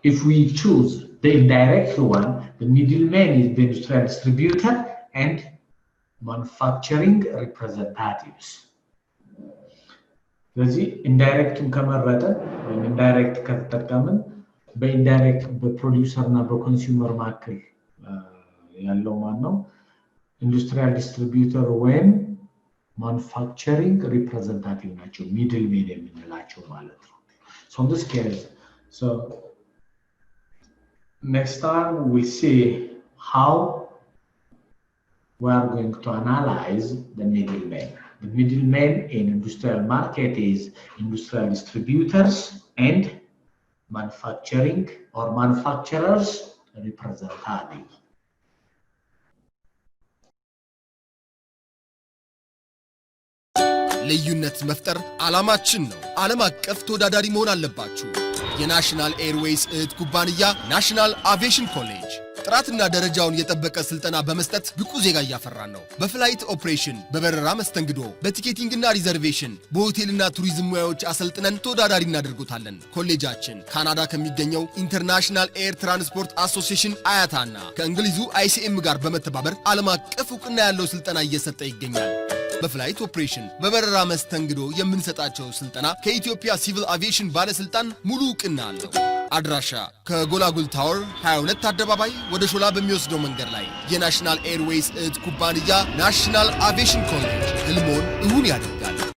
If we choose the indirect one, the middleman is the industrial distributor and manufacturing representatives. ስለዚህ ኢንዳይሬክቱን ከመረጠን ወይም ኢንዳይሬክት ከተጠቀምን በኢንዳይሬክት በፕሮዲውሰር እና በኮንሱመር መካከል ያለው ማን ነው? ኢንዱስትሪያል ዲስትሪቢዩተር ወይም ማኑፋክቸሪንግ ሪፕሬዘንታቲቭ ናቸው፣ ሚድል ሜን የምንላቸው ማለት ነው። So in this case, so next time we see how we are going to analyze the middleman. The middleman in industrial market is industrial distributors and manufacturing or manufacturers representative. ልዩነት መፍጠር ዓላማችን ነው። ዓለም አቀፍ ተወዳዳሪ መሆን አለባችሁ። የናሽናል ኤርዌይስ እህት ኩባንያ ናሽናል አቪዬሽን ኮሌጅ ጥራትና ደረጃውን የጠበቀ ስልጠና በመስጠት ብቁ ዜጋ እያፈራን ነው። በፍላይት ኦፕሬሽን፣ በበረራ መስተንግዶ፣ በቲኬቲንግና ሪዘርቬሽን፣ በሆቴልና ቱሪዝም ሙያዎች አሰልጥነን ተወዳዳሪ እናደርጉታለን። ኮሌጃችን ካናዳ ከሚገኘው ኢንተርናሽናል ኤር ትራንስፖርት አሶሲዬሽን አያታና ከእንግሊዙ አይሲኤም ጋር በመተባበር ዓለም አቀፍ ዕውቅና ያለው ስልጠና እየሰጠ ይገኛል። በፍላይት ኦፕሬሽን፣ በበረራ መስተንግዶ የምንሰጣቸው ስልጠና ከኢትዮጵያ ሲቪል አቪዬሽን ባለስልጣን ሙሉ ዕውቅና አለው። አድራሻ ከጎላጉል ታወር 22 አደባባይ ወደ ሾላ በሚወስደው መንገድ ላይ የናሽናል ኤርዌይስ እህት ኩባንያ ናሽናል አቪዬሽን ኮሌጅ ህልሞን እውን ያደርጋል።